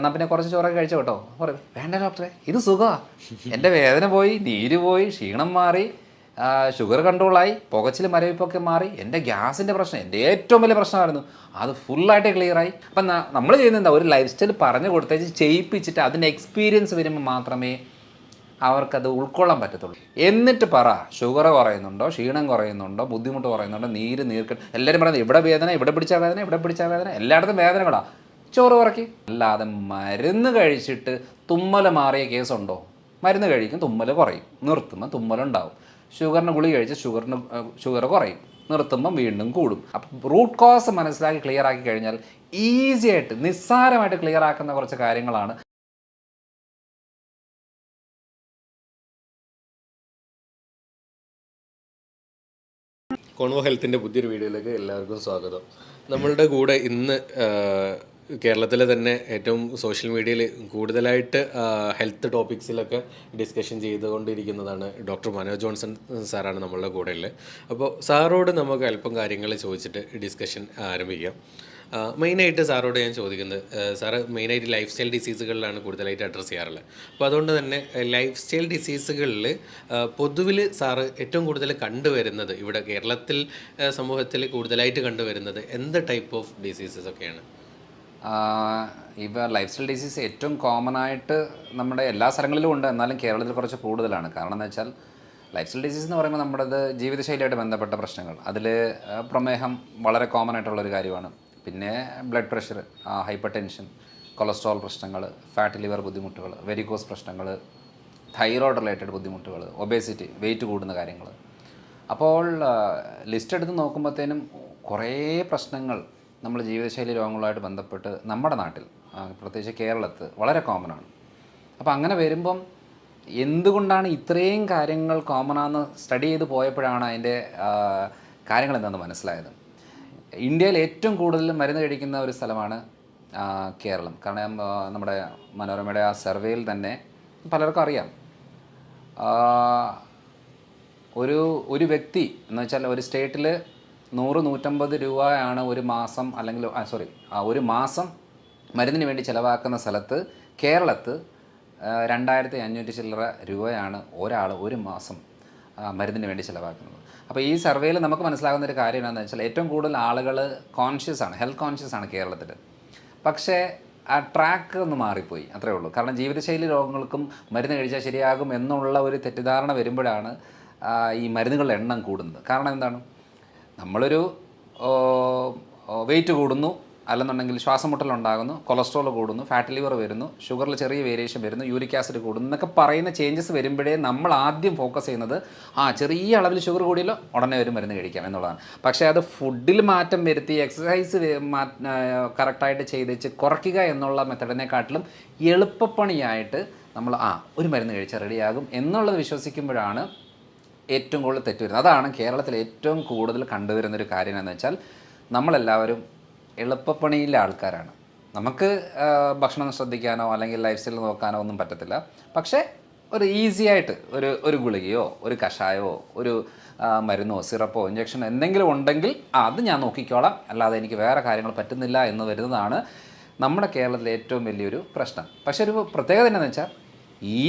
എന്നാൽ പിന്നെ കുറച്ച് ചോറൊക്കെ കഴിച്ചു കേട്ടോ. പറയും വേണ്ട ഡോക്ടറെ, ഇത് സുഖമാണ്, എൻ്റെ വേദന പോയി, നീര് പോയി, ക്ഷീണം മാറി, ഷുഗർ കൺട്രോളായി, പുകച്ചിൽ മരവിപ്പൊക്കെ മാറി, എൻ്റെ ഗ്യാസിൻ്റെ പ്രശ്നം എൻ്റെ ഏറ്റവും വലിയ പ്രശ്നമായിരുന്നു, അത് ഫുള്ളായിട്ട് ക്ലിയറായി. അപ്പം നമ്മൾ ചെയ്യുന്നത് എന്താ, ഒരു ലൈഫ് സ്റ്റൈൽ പറഞ്ഞു കൊടുത്തേച്ച് ചെയ്യിപ്പിച്ചിട്ട് അതിൻ്റെ എക്സ്പീരിയൻസ് വരുമ്പോൾ മാത്രമേ അവർക്കത് ഉൾക്കൊള്ളാൻ പറ്റത്തുള്ളൂ. എന്നിട്ട് പറ, ഷുഗർ കുറയുന്നുണ്ടോ, ക്ഷീണം കുറയുന്നുണ്ടോ, ബുദ്ധിമുട്ട് കുറയുന്നുണ്ടോ, നീർക്കെട്ട്, എല്ലാവരും പറയുന്നത് ഇവിടെ വേദന, ഇവിടെ പിടിച്ച വേദന, ഇവിടെ പിടിച്ച വേദന, എല്ലായിടത്തും വേദനകളാണ്, ചോറ് കുറയ്ക്കും. അല്ലാതെ മരുന്ന് കഴിച്ചിട്ട് തുമ്മൽ മാറിയ കേസുണ്ടോ? മരുന്ന് കഴിക്കും, തുമ്മൽ കുറയും, നിർത്തുമ്പോൾ തുമ്മലുണ്ടാവും. ഷുഗറിന് ഗുളിക കഴിച്ച് ഷുഗർ കുറയും, നിർത്തുമ്പം വീണ്ടും കൂടും. അപ്പം റൂട്ട് കോസ് മനസ്സിലാക്കി ക്ലിയർ ആക്കി കഴിഞ്ഞാൽ ഈസി ആയിട്ട് നിസ്സാരമായിട്ട് ക്ലിയർ ആക്കുന്ന കുറച്ച് കാര്യങ്ങളാണ്. കോൺവോ ഹെൽത്തിൻ്റെ പുതിയൊരു വീഡിയോയിലേക്ക് എല്ലാവർക്കും സ്വാഗതം. നമ്മളുടെ കൂടെ ഇന്ന് കേരളത്തിലെ തന്നെ ഏറ്റവും സോഷ്യൽ മീഡിയയിൽ കൂടുതലായിട്ട് ഹെൽത്ത് ടോപ്പിക്സിലൊക്കെ ഡിസ്കഷൻ ചെയ്തുകൊണ്ടിരിക്കുന്നതാണ് ഡോക്ടർ മനോജ് ജോൺസൺ സാറാണ് നമ്മളുടെ കൂടെ ഉള്ളത്. അപ്പോൾ സാറോട് നമുക്ക് അല്പം കാര്യങ്ങൾ ചോദിച്ചിട്ട് ഡിസ്കഷൻ ആരംഭിക്കാം. മെയിനായിട്ട് സാറോട് ഞാൻ ചോദിക്കുന്നത്, സാറ് മെയിനായിട്ട് ലൈഫ് സ്റ്റൈൽ ഡിസീസുകളിലാണ് കൂടുതലായിട്ട് അഡ്രസ്സ് ചെയ്യാറുള്ളത്. അപ്പോൾ അതുകൊണ്ട് തന്നെ ലൈഫ് സ്റ്റൈൽ ഡിസീസുകളിൽ പൊതുവിൽ സാറ് ഏറ്റവും കൂടുതൽ കണ്ടുവരുന്നത് ഇവിടെ കേരളത്തിൽ സമൂഹത്തിൽ കൂടുതലായിട്ട് കണ്ടുവരുന്നത് എന്ത് ടൈപ്പ് ഓഫ് ഡിസീസസ് ഒക്കെയാണ്? ഇപ്പോൾ ലൈഫ് സ്റ്റൈൽ ഡിസീസ് ഏറ്റവും കോമൺ ആയിട്ട് നമ്മുടെ എല്ലാ സ്ഥലങ്ങളിലും ഉണ്ട്, എന്നാലും കേരളത്തിൽ കുറച്ച് കൂടുതലാണ്. കാരണം എന്ന് വെച്ചാൽ ലൈഫ് സ്റ്റൈൽ ഡിസീസ് എന്ന് പറയുമ്പോൾ നമ്മുടേത് ജീവിതശൈലിയായിട്ട് ബന്ധപ്പെട്ട പ്രശ്നങ്ങൾ. അതിൽ പ്രമേഹം വളരെ കോമൺ ആയിട്ടുള്ളൊരു കാര്യമാണ്. പിന്നെ blood pressure, hyper tension, cholesterol പ്രശ്നങ്ങൾ, ഫാറ്റ് ലിവർ ബുദ്ധിമുട്ടുകൾ, വെരിക്കോസ് പ്രശ്നങ്ങൾ, തൈറോയ്ഡ് റിലേറ്റഡ് ബുദ്ധിമുട്ടുകൾ, ഒബേസിറ്റി, വെയിറ്റ് കൂടുന്ന കാര്യങ്ങൾ. അപ്പോൾ ലിസ്റ്റ് എടുത്ത് നോക്കുമ്പോഴത്തേനും കുറേ പ്രശ്നങ്ങൾ നമ്മൾ ജീവിതശൈലി രോഗങ്ങളുമായിട്ട് ബന്ധപ്പെട്ട് നമ്മുടെ നാട്ടിൽ, പ്രത്യേകിച്ച് കേരളത്തിൽ വളരെ കോമൺ ആണ്. അപ്പോൾ അങ്ങനെ വരുമ്പം എന്തുകൊണ്ടാണ് ഇത്രയും കാര്യങ്ങൾ കോമൺ ആണെന്ന് സ്റ്റഡി ചെയ്ത് പോയപ്പോഴാണ് അതിൻ്റെ കാര്യങ്ങൾ എന്താണെന്ന് മനസ്സിലായത്. ഇന്ത്യയിൽ ഏറ്റവും കൂടുതൽ മരുന്ന് കഴിക്കുന്ന ഒരു സ്ഥലമാണ് കേരളം. കാരണം നമ്മുടെ മനോരമയുടെ ആ സർവേയിൽ തന്നെ പലർക്കും അറിയാം, ഒരു വ്യക്തി എന്ന് വെച്ചാൽ ഒരു സ്റ്റേറ്റിൽ 100-150 രൂപയാണ് ഒരു മാസം, അല്ലെങ്കിൽ ഒരു മാസം മരുന്നിന് വേണ്ടി ചിലവാക്കുന്ന സ്ഥലത്ത് കേരളത്തിൽ 2500 ചില്ലറ രൂപയാണ് ഒരാൾ ഒരു മാസം മരുന്നിന് വേണ്ടി ചിലവാക്കുന്നത്. അപ്പോൾ ഈ സർവേയിൽ നമുക്ക് മനസ്സിലാകുന്ന ഒരു കാര്യം എന്താണെന്ന് വെച്ചാൽ ഏറ്റവും കൂടുതൽ ആളുകൾ ഹെൽത്ത് കോൺഷ്യസ് ആണ് കേരളത്തിൽ. പക്ഷേ ആ ട്രാക്ക് ഒന്ന് മാറിപ്പോയി, അത്രയേ ഉള്ളൂ. കാരണം ജീവിതശൈലി രോഗങ്ങൾക്കും മരുന്ന് കഴിച്ചാൽ ശരിയാകും എന്നുള്ള ഒരു തെറ്റിദ്ധാരണ വരുമ്പോഴാണ് ഈ മരുന്നുകളുടെ എണ്ണം കൂടുന്നത്. കാരണം എന്താണ്, നമ്മളൊരു വെയിറ്റ് കൂടുന്നു, അല്ലെന്നുണ്ടെങ്കിൽ ശ്വാസം മുട്ടലുണ്ടാകുന്നു, കൊളസ്ട്രോൾ കൂടുന്നു, ഫാറ്റ് ലിവർ വരുന്നു, ഷുഗറിൽ ചെറിയ വേരിയേഷൻ വരുന്നു, യൂറിക് ആസിഡ് കൂടുന്നു എന്നൊക്കെ പറയുന്ന ചേഞ്ചസ് വരുമ്പോഴേ നമ്മൾ ആദ്യം ഫോക്കസ് ചെയ്യുന്നത് ചെറിയ അളവിൽ ഷുഗർ കൂടിയല്ലോ ഉടനെ ഒരു മരുന്ന് കഴിക്കാം എന്നുള്ളതാണ്. പക്ഷേ അത് ഫുഡിൽ മാറ്റം വരുത്തി എക്സസൈസ് കറക്റ്റായിട്ട് ചെയ്തേച്ച് കുറയ്ക്കുക എന്നുള്ള മെത്തഡിനെക്കാട്ടിലും എളുപ്പപ്പണിയായിട്ട് നമ്മൾ ഒരു മരുന്ന് കഴിച്ചാൽ റെഡിയാകും എന്നുള്ളത് വിശ്വസിക്കുമ്പോഴാണ് ഏറ്റവും കൂടുതൽ തെറ്റ് വരുന്നത്. അതാണ് കേരളത്തിൽ ഏറ്റവും കൂടുതൽ കണ്ടുവരുന്നൊരു കാര്യം എന്ന് വെച്ചാൽ നമ്മളെല്ലാവരും എളുപ്പപ്പണിയിലെ ആൾക്കാരാണ്. നമുക്ക് ഭക്ഷണം ശ്രദ്ധിക്കാനോ അല്ലെങ്കിൽ ലൈഫ് സ്റ്റൈൽ നോക്കാനോ ഒന്നും പറ്റത്തില്ല. പക്ഷേ ഒരു ഈസി ആയിട്ട് ഒരു ഗുളികയോ ഒരു കഷായമോ ഒരു മരുന്നോ സിറപ്പോ ഇഞ്ചക്ഷനോ എന്തെങ്കിലും ഉണ്ടെങ്കിൽ അത് ഞാൻ നോക്കിക്കോളാം, അല്ലാതെ എനിക്ക് വേറെ കാര്യങ്ങൾ പറ്റുന്നില്ല എന്ന് വരുന്നതാണ് നമ്മുടെ കേരളത്തിലെ ഏറ്റവും വലിയൊരു പ്രശ്നം. പക്ഷേ ഒരു പ്രത്യേകത എന്താണെന്ന് വെച്ചാൽ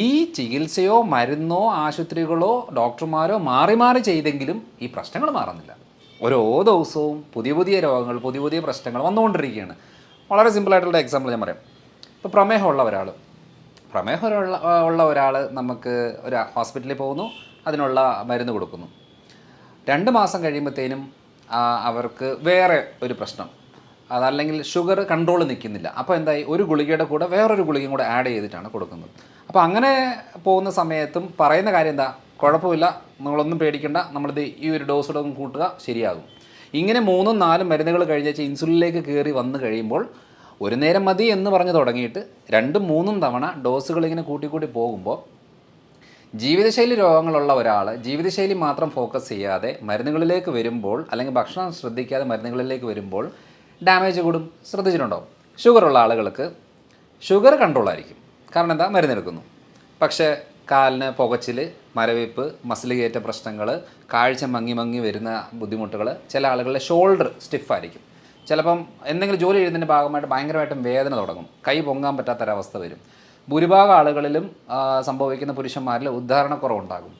ഈ ചികിത്സയോ മരുന്നോ ആശുപത്രികളോ ഡോക്ടർമാരോ മാറി മാറി ചെയ്തെങ്കിലും ഈ പ്രശ്നങ്ങൾ മാറുന്നില്ല. ഓരോ ദിവസവും പുതിയ പുതിയ രോഗങ്ങൾ, പുതിയ പുതിയ പ്രശ്നങ്ങൾ വന്നുകൊണ്ടിരിക്കുകയാണ്. വളരെ സിമ്പിളായിട്ടുള്ള എക്സാമ്പിൾ ഞാൻ പറയാം. ഇപ്പോൾ പ്രമേഹമുള്ള ഒരാൾ നമുക്ക് ഒരു ഹോസ്പിറ്റലിൽ പോകുന്നു, അതിനുള്ള മരുന്ന് കൊടുക്കുന്നു. 2 മാസം കഴിയുമ്പോഴത്തേനും അവർക്ക് വേറെ ഒരു പ്രശ്നം, അതല്ലെങ്കിൽ ഷുഗർ കൺട്രോൾ നിൽക്കുന്നില്ല. അപ്പോൾ എന്തായി, ഒരു ഗുളികയുടെ കൂടെ വേറൊരു ഗുളികയും കൂടെ ആഡ് ചെയ്തിട്ടാണ് കൊടുക്കുന്നത്. അപ്പോൾ അങ്ങനെ പോകുന്ന സമയത്തും പറയുന്ന കാര്യം എന്താ, കുഴപ്പമില്ല, നിങ്ങളൊന്നും പേടിക്കേണ്ട, നമ്മളിത് ഈ ഒരു ഡോസ് കൂട്ടുക ശരിയാകും. ഇങ്ങനെ 3-4 മരുന്നുകൾ കഴിഞ്ഞേച്ച് ഇൻസുലിനിലേക്ക് കയറി വന്നു കഴിയുമ്പോൾ ഒരു നേരം മതി എന്ന് പറഞ്ഞ് തുടങ്ങിയിട്ട് 2-3 തവണ ഡോസുകൾ ഇങ്ങനെ കൂട്ടിക്കൂട്ടി പോകുമ്പോൾ ജീവിതശൈലി രോഗങ്ങളുള്ള ഒരാൾ ജീവിതശൈലി മാത്രം ഫോക്കസ് ചെയ്യാതെ മരുന്നുകളിലേക്ക് വരുമ്പോൾ, അല്ലെങ്കിൽ ഭക്ഷണം ശ്രദ്ധിക്കാതെ മരുന്നുകളിലേക്ക് വരുമ്പോൾ ഡാമേജ് കൂടും. ശ്രദ്ധിച്ചിട്ടുണ്ടോ? ഷുഗറുള്ള ആളുകൾക്ക് ഷുഗർ കൺട്രോൾ ആയിരിക്കും, കാരണം എന്താ, മരുന്നെടുക്കുന്നു. പക്ഷേ കാലിന് പുകച്ചിൽ, മരവിപ്പ്, മസിൽ കയറ്റ പ്രശ്നങ്ങൾ, കാഴ്ച മങ്ങി വരുന്ന ബുദ്ധിമുട്ടുകൾ, ചില ആളുകളുടെ ഷോൾഡർ സ്റ്റിഫായിരിക്കും, ചിലപ്പം എന്തെങ്കിലും ജോലി ചെയ്യുന്നതിൻ്റെ ഭാഗമായിട്ട് ഭയങ്കരമായിട്ടും വേദന തുടങ്ങും, കൈ പൊങ്ങാൻ പറ്റാത്തൊരവസ്ഥ വരും. ഭൂരിഭാഗം ആളുകളിലും സംഭവിക്കുന്ന പുരുഷന്മാരിൽ ഉദ്ധാരണക്കുറവുണ്ടാകും.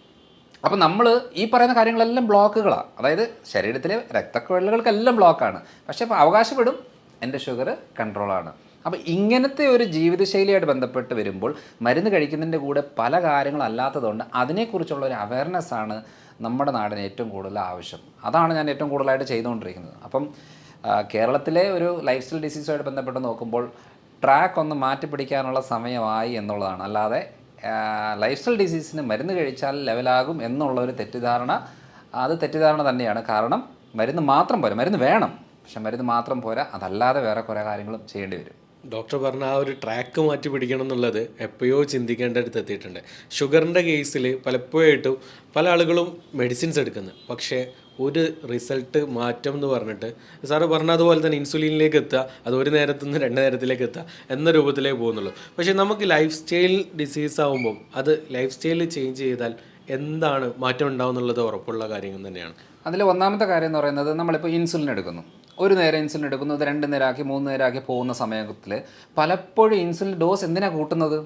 അപ്പം നമ്മൾ ഈ പറയുന്ന കാര്യങ്ങളെല്ലാം ബ്ലോക്കുകളാണ്, അതായത് ശരീരത്തിലെ രക്തക്കുഴലുകൾക്കെല്ലാം ബ്ലോക്കാണ്. പക്ഷേ ഇപ്പോൾ അവകാശപ്പെടും എൻ്റെ ഷുഗർ കൺട്രോളാണ്. അപ്പോൾ ഇങ്ങനത്തെ ഒരു ജീവിതശൈലിയായിട്ട് ബന്ധപ്പെട്ട് വരുമ്പോൾ മരുന്ന് കഴിക്കുന്നതിൻ്റെ കൂടെ പല കാര്യങ്ങളല്ലാത്തതുകൊണ്ട് അതിനെക്കുറിച്ചുള്ള ഒരു അവയർനെസ്സാണ് നമ്മുടെ നാടിന് ഏറ്റവും കൂടുതൽ ആവശ്യം. അതാണ് ഞാൻ ഏറ്റവും കൂടുതലായിട്ട് ചെയ്തുകൊണ്ടിരിക്കുന്നത്. അപ്പം കേരളത്തിലെ ഒരു ലൈഫ് സ്റ്റൈൽ ഡിസീസുമായിട്ട് ബന്ധപ്പെട്ട് നോക്കുമ്പോൾ ട്രാക്ക് ഒന്ന് മാറ്റിപ്പിടിക്കാനുള്ള സമയമായി എന്നുള്ളതാണ്. അല്ലാതെ ലൈഫ് സ്റ്റൈൽ ഡിസീസിന് മരുന്ന് കഴിച്ചാൽ ലെവലാകും എന്നുള്ളൊരു തെറ്റിദ്ധാരണ, അത് തെറ്റിദ്ധാരണ തന്നെയാണ്. കാരണം മരുന്ന് മാത്രം പോരാ, മരുന്ന് വേണം, പക്ഷെ മരുന്ന് മാത്രം പോരാ, അതല്ലാതെ വേറെ കുറേ കാര്യങ്ങളും ചെയ്യേണ്ടി വരും. ഡോക്ടർ പറഞ്ഞ ആ ഒരു ട്രാക്ക് മാറ്റി പിടിക്കണം എന്നുള്ളത് എപ്പോഴോ ചിന്തിക്കേണ്ട അടുത്ത് എത്തിയിട്ടുണ്ട്. ഷുഗറിൻ്റെ കേസിൽ പലപ്പോഴായിട്ടും പല ആളുകളും മെഡിസിൻസ് എടുക്കുന്നത്, പക്ഷേ ഒരു റിസൾട്ട് മാറ്റം എന്ന് പറഞ്ഞിട്ട് സാറ് പറഞ്ഞതുപോലെ തന്നെ ഇൻസുലിനിലേക്ക് എത്തുക, അത് ഒരു നേരത്തു നിന്ന് 2 നേരത്തിലേക്ക് എത്തുക എന്ന രൂപത്തിലേക്ക് പോകുന്നുള്ളൂ. പക്ഷേ നമുക്ക് ലൈഫ് സ്റ്റൈൽ ഡിസീസ് ആകുമ്പം അത് ലൈഫ് സ്റ്റൈൽ ചേഞ്ച് ചെയ്താൽ എന്താണ് മാറ്റം ഉണ്ടാവും എന്നുള്ളത് ഉറപ്പുള്ള കാര്യങ്ങൾ തന്നെയാണ്. അതിൽ ഒന്നാമത്തെ കാര്യം എന്ന് പറയുന്നത്, നമ്മളിപ്പോൾ ഇൻസുലിൻ എടുക്കുന്നു, ഒരു നേരം ഇൻസുലിൻ എടുക്കുന്നത് 2 നേരമാക്കി 3 നേരമാക്കി പോകുന്ന സമയത്തിൽ പലപ്പോഴും ഇൻസുലിൻ ഡോസ് എന്തിനാണ് കൂട്ടുന്നത്?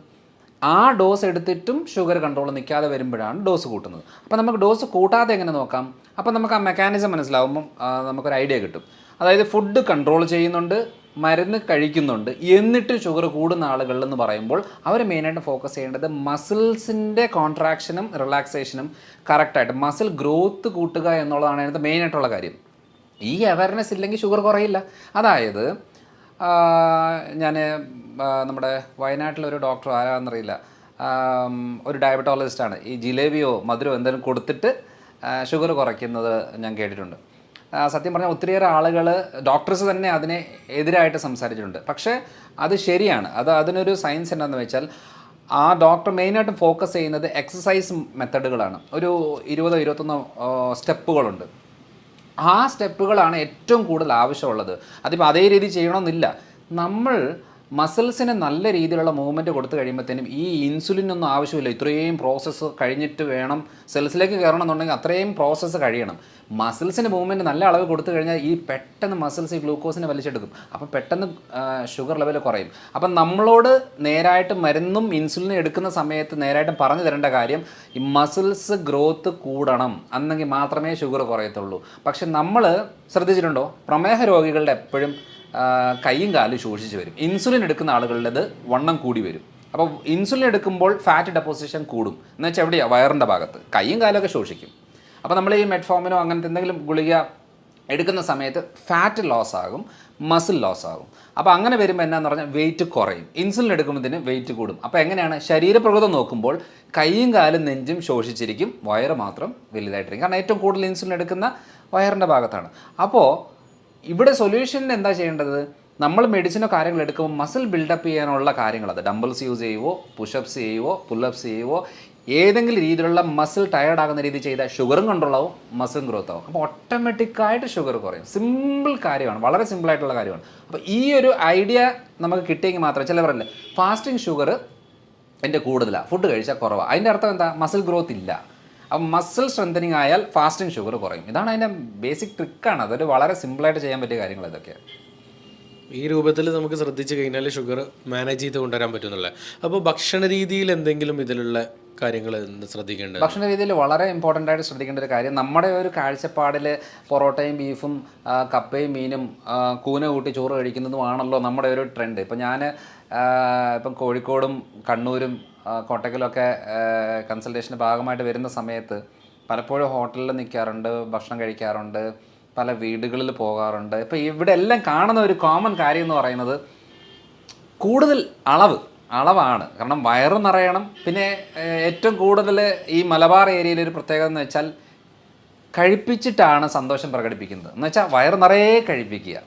ആ ഡോസ് എടുത്തിട്ടും ഷുഗർ കൺട്രോൾ നിൽക്കാതെ വരുമ്പോഴാണ് ഡോസ് കൂട്ടുന്നത്. അപ്പോൾ നമുക്ക് ഡോസ് കൂട്ടാതെ എങ്ങനെ നോക്കാം? അപ്പോൾ നമുക്ക് ആ മെക്കാനിസം മനസ്സിലാവുമ്പം നമുക്കൊരു ഐഡിയ കിട്ടും. അതായത് ഫുഡ് കൺട്രോൾ ചെയ്യുന്നുണ്ട്, മരുന്ന് കഴിക്കുന്നുണ്ട്, എന്നിട്ട് ഷുഗർ കൂടുന്ന ആളുകളെന്ന് പറയുമ്പോൾ അവർ മെയിനായിട്ട് ഫോക്കസ് ചെയ്യേണ്ടത് മസിൽസിൻ്റെ കോൺട്രാക്ഷനും റിലാക്സേഷനും കറക്റ്റായിട്ട് മസിൽ ഗ്രോത്ത് കൂട്ടുക എന്നുള്ളതാണ് അതിനകത്ത് മെയിനായിട്ടുള്ള കാര്യം. ഈ അവയർനെസ് ഇല്ലെങ്കിൽ ഷുഗർ കുറയില്ല. അതായത് ഞാൻ നമ്മുടെ വയനാട്ടിലൊരു ഡോക്ടർ ആരാണെന്നറിയില്ല, ഒരു ഡയബറ്റോളജിസ്റ്റാണ്, ഈ ജിലേബിയോ മധുരമോ എന്തെങ്കിലും കൊടുത്തിട്ട് ഷുഗർ കുറയ്ക്കുന്നത് ഞാൻ കേട്ടിട്ടുണ്ട്. സത്യം പറഞ്ഞാൽ ഒത്തിരിയേറെ ആളുകൾ, ഡോക്ടേഴ്സ് തന്നെ അതിനെ എതിരായിട്ട് സംസാരിച്ചിട്ടുണ്ട്. പക്ഷേ അത് ശരിയാണ്. അതിനൊരു സയൻസ് എന്താണെന്ന് വെച്ചാൽ, ആ ഡോക്ടർ മെയിനായിട്ടും ഫോക്കസ് ചെയ്യുന്നത് എക്സസൈസ് മെത്തഡുകളാണ്. ഒരു 20-21 സ്റ്റെപ്പുകളുണ്ട്. ആ സ്റ്റെപ്പുകളാണ് ഏറ്റവും കൂടുതൽ ആവശ്യമുള്ളത്. അതിപ്പോൾ അതേ രീതി ചെയ്യണമെന്നില്ല. നമ്മൾ മസിൽസിന് നല്ല രീതിയിലുള്ള മൂവ്മെൻറ്റ് കൊടുത്തു കഴിയുമ്പോഴത്തേനും ഈ ഇൻസുലിനൊന്നും ആവശ്യമില്ല. ഇത്രയും പ്രോസസ്സ് കഴിഞ്ഞിട്ട് വേണം സെൽസിലേക്ക് കയറണം എന്നുണ്ടെങ്കിൽ അത്രയും പ്രോസസ്സ് കഴിയണം. മസിൽസിന് മൂവ്മെൻറ്റ് നല്ല അളവ് കൊടുത്തു കഴിഞ്ഞാൽ ഈ പെട്ടെന്ന് മസിൽസ് ഈ ഗ്ലൂക്കോസിനെ വലിച്ചെടുക്കും. അപ്പോൾ പെട്ടെന്ന് ഷുഗർ ലെവൽ കുറയും. അപ്പം നമ്മളോട് നേരായിട്ട് മരുന്നും ഇൻസുലിനും എടുക്കുന്ന സമയത്ത് നേരായിട്ട് പറഞ്ഞു തരേണ്ട കാര്യം, ഈ മസിൽസ് ഗ്രോത്ത് കൂടണം, എന്നെങ്കിൽ മാത്രമേ ഷുഗർ കുറയത്തുള്ളൂ. പക്ഷെ നമ്മൾ ശ്രദ്ധിച്ചിട്ടുണ്ടോ, പ്രമേഹ രോഗികളുടെ എപ്പോഴും കൈയും കാലും ശോഷിച്ച് വരും. ഇൻസുലിൻ എടുക്കുന്ന ആളുകളുടേത് വണ്ണം കൂടി വരും. അപ്പോൾ ഇൻസുലിൻ എടുക്കുമ്പോൾ ഫാറ്റ് ഡെപ്പോസിഷൻ കൂടും. എന്ന് വെച്ചാൽ എവിടെയാണ്? വയറിൻ്റെ ഭാഗത്ത്. കൈയും കാലമൊക്കെ ശോഷിക്കും. അപ്പോൾ നമ്മൾ ഈ മെറ്റ്ഫോമിനോ അങ്ങനത്തെ എന്തെങ്കിലും ഗുളിക എടുക്കുന്ന സമയത്ത് ഫാറ്റ് ലോസ് ആകും, മസിൽ ലോസ് ആകും. അപ്പോൾ അങ്ങനെ വരുമ്പോൾ എന്നാന്ന് പറഞ്ഞാൽ വെയിറ്റ് കുറയും. ഇൻസുലിൻ എടുക്കുമ്പോഴത്തേന് വെയിറ്റ് കൂടും. അപ്പോൾ എങ്ങനെയാണ്? ശരീരപ്രകൃതം നോക്കുമ്പോൾ കൈയും കാലും നെഞ്ചും ശോഷിച്ചിരിക്കും, വയറ് മാത്രം വലുതായിട്ടിരിക്കും. കാരണം ഏറ്റവും കൂടുതൽ ഇൻസുലിൻ എടുക്കുന്ന വയറിൻ്റെ ഭാഗത്താണ്. അപ്പോൾ ഇവിടെ സൊല്യൂഷന് എന്താ ചെയ്യേണ്ടത്? നമ്മൾ മെഡിസിനോ കാര്യങ്ങൾ എടുക്കുമ്പോൾ മസിൽ ബിൽഡപ്പ് ചെയ്യാനുള്ള കാര്യങ്ങൾ, അത് ഡംബിൾസ് യൂസ് ചെയ്യുവോ, പുഷപ്സ് ചെയ്യുവോ, പുല്ലപ്സ് ചെയ്യുവോ, ഏതെങ്കിലും രീതിയിലുള്ള മസിൽ ടയേർഡ് ആകുന്ന രീതി ചെയ്താൽ ഷുഗറും കൺട്രോൾ ആവും, മസിലും ഗ്രോത്ത് ആവും. അപ്പോൾ ഓട്ടോമാറ്റിക്കായിട്ട് ഷുഗർ കുറയും. സിമ്പിൾ കാര്യമാണ്, വളരെ സിമ്പിളായിട്ടുള്ള കാര്യമാണ്. അപ്പോൾ ഈ ഒരു ഐഡിയ നമുക്ക് കിട്ടിയെങ്കിൽ മാത്രമേ, ചിലവരല്ലേ ഫാസ്റ്റിംഗ് ഷുഗർ എൻ്റെ കൂടുതലാണ്, ഫുഡ് കഴിച്ചാൽ കുറവാണ്. അതിൻ്റെ അർത്ഥം എന്താ? മസിൽ ഗ്രോത്ത് ഇല്ല. അപ്പം മസിൽ സ്ട്രെങ്തനിങ് ആയാൽ ഫാസ്റ്റിംഗ് ഷുഗർ കുറയും. ഇതാണ് അതിൻ്റെ ബേസിക് ട്രിക്കാണ്. അതൊരു വളരെ സിമ്പിളായിട്ട് ചെയ്യാൻ പറ്റിയ കാര്യങ്ങൾ ഇതൊക്കെയാണ്. ഈ രൂപത്തിൽ നമുക്ക് ശ്രദ്ധിച്ചു കഴിഞ്ഞാൽ ഷുഗർ മാനേജ് ചെയ്ത് കൊണ്ടുവരാൻ പറ്റുന്നില്ല. അപ്പോൾ ഭക്ഷണ രീതിയിൽ എന്തെങ്കിലും ഇതിലുള്ള കാര്യങ്ങൾ ശ്രദ്ധിക്കേണ്ടത്? ഭക്ഷണ രീതിയിൽ വളരെ ഇമ്പോർട്ടൻ്റ് ആയിട്ട് ശ്രദ്ധിക്കേണ്ട ഒരു കാര്യം, നമ്മുടെ ഒരു കാഴ്ചപ്പാടിൽ പൊറോട്ടയും ബീഫും കപ്പയും മീനും കൂന കൂട്ടി ചോറ് കഴിക്കുന്നതുമാണല്ലോ നമ്മുടെ ഒരു ട്രെൻഡ്. ഇപ്പം ഞാൻ ഇപ്പം കോഴിക്കോടും കണ്ണൂരും കോട്ടക്കലൊക്കെ കൺസൾട്ടേഷൻ്റെ ഭാഗമായിട്ട് വരുന്ന സമയത്ത് പലപ്പോഴും ഹോട്ടലിൽ നിൽക്കാറുണ്ട്, ഭക്ഷണം കഴിക്കാറുണ്ട്, പല വീടുകളിൽ പോകാറുണ്ട്. ഇപ്പോൾ ഇവിടെ എല്ലാം കാണുന്ന ഒരു കോമൺ കാര്യം എന്ന് പറയുന്നത് കൂടുതൽ അളവാണ്. കാരണം വയറ് നിറയണം. പിന്നെ ഏറ്റവും കൂടുതൽ ഈ മലബാർ ഏരിയയിലൊരു പ്രത്യേകത എന്ന് വെച്ചാൽ കഴിപ്പിച്ചിട്ടാണ് സന്തോഷം പ്രകടിപ്പിക്കുന്നത്. എന്ന് വെച്ചാൽ വയറ് നിറയെ കഴിപ്പിക്കുക.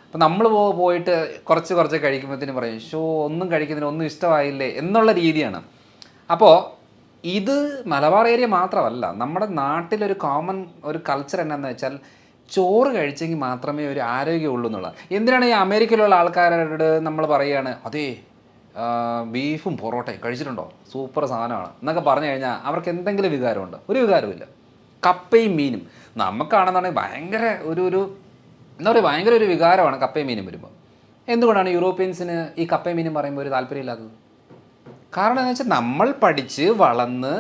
അപ്പോൾ നമ്മൾ പോയിട്ട് കുറച്ച് കഴിക്കുമ്പോഴത്തേനും പറയും, ഒന്നും കഴിക്കുന്നതിന് ഒന്നും ഇഷ്ടമായില്ലേ എന്നുള്ള രീതിയാണ്. അപ്പോൾ ഇത് മലബാർ ഏരിയ മാത്രമല്ല, നമ്മുടെ നാട്ടിലൊരു കോമൺ ഒരു കൾച്ചർ എന്നാന്ന് വെച്ചാൽ ചോറ് കഴിച്ചെങ്കിൽ മാത്രമേ ഒരു ആരോഗ്യമുള്ളൂ എന്നുള്ളത്. എന്തിനാണ് ഈ അമേരിക്കയിലുള്ള ആൾക്കാരോട് നമ്മൾ പറയുകയാണ്, അതേ ബീഫും പൊറോട്ടയും കഴിച്ചിട്ടുണ്ടോ, സൂപ്പർ സാധനമാണ് എന്നൊക്കെ പറഞ്ഞു കഴിഞ്ഞാൽ അവർക്ക് എന്തെങ്കിലും വികാരമുണ്ടോ? ഒരു വികാരമില്ല. കപ്പയും മീനും നമുക്കാണെന്നുണ്ടെങ്കിൽ ഭയങ്കര ഒരു എന്താ പറയുക, ഭയങ്കര ഒരു വികാരമാണ് കപ്പയും മീനും വരുമ്പോൾ. എന്തുകൊണ്ടാണ് യൂറോപ്യൻസിന് ഈ കപ്പയും മീനും പറയുമ്പോൾ ഒരു താല്പര്യമില്ലാത്തത്? കാരണം എന്ന് വെച്ചാൽ നമ്മൾ പഠിച്ച് വളർന്ന്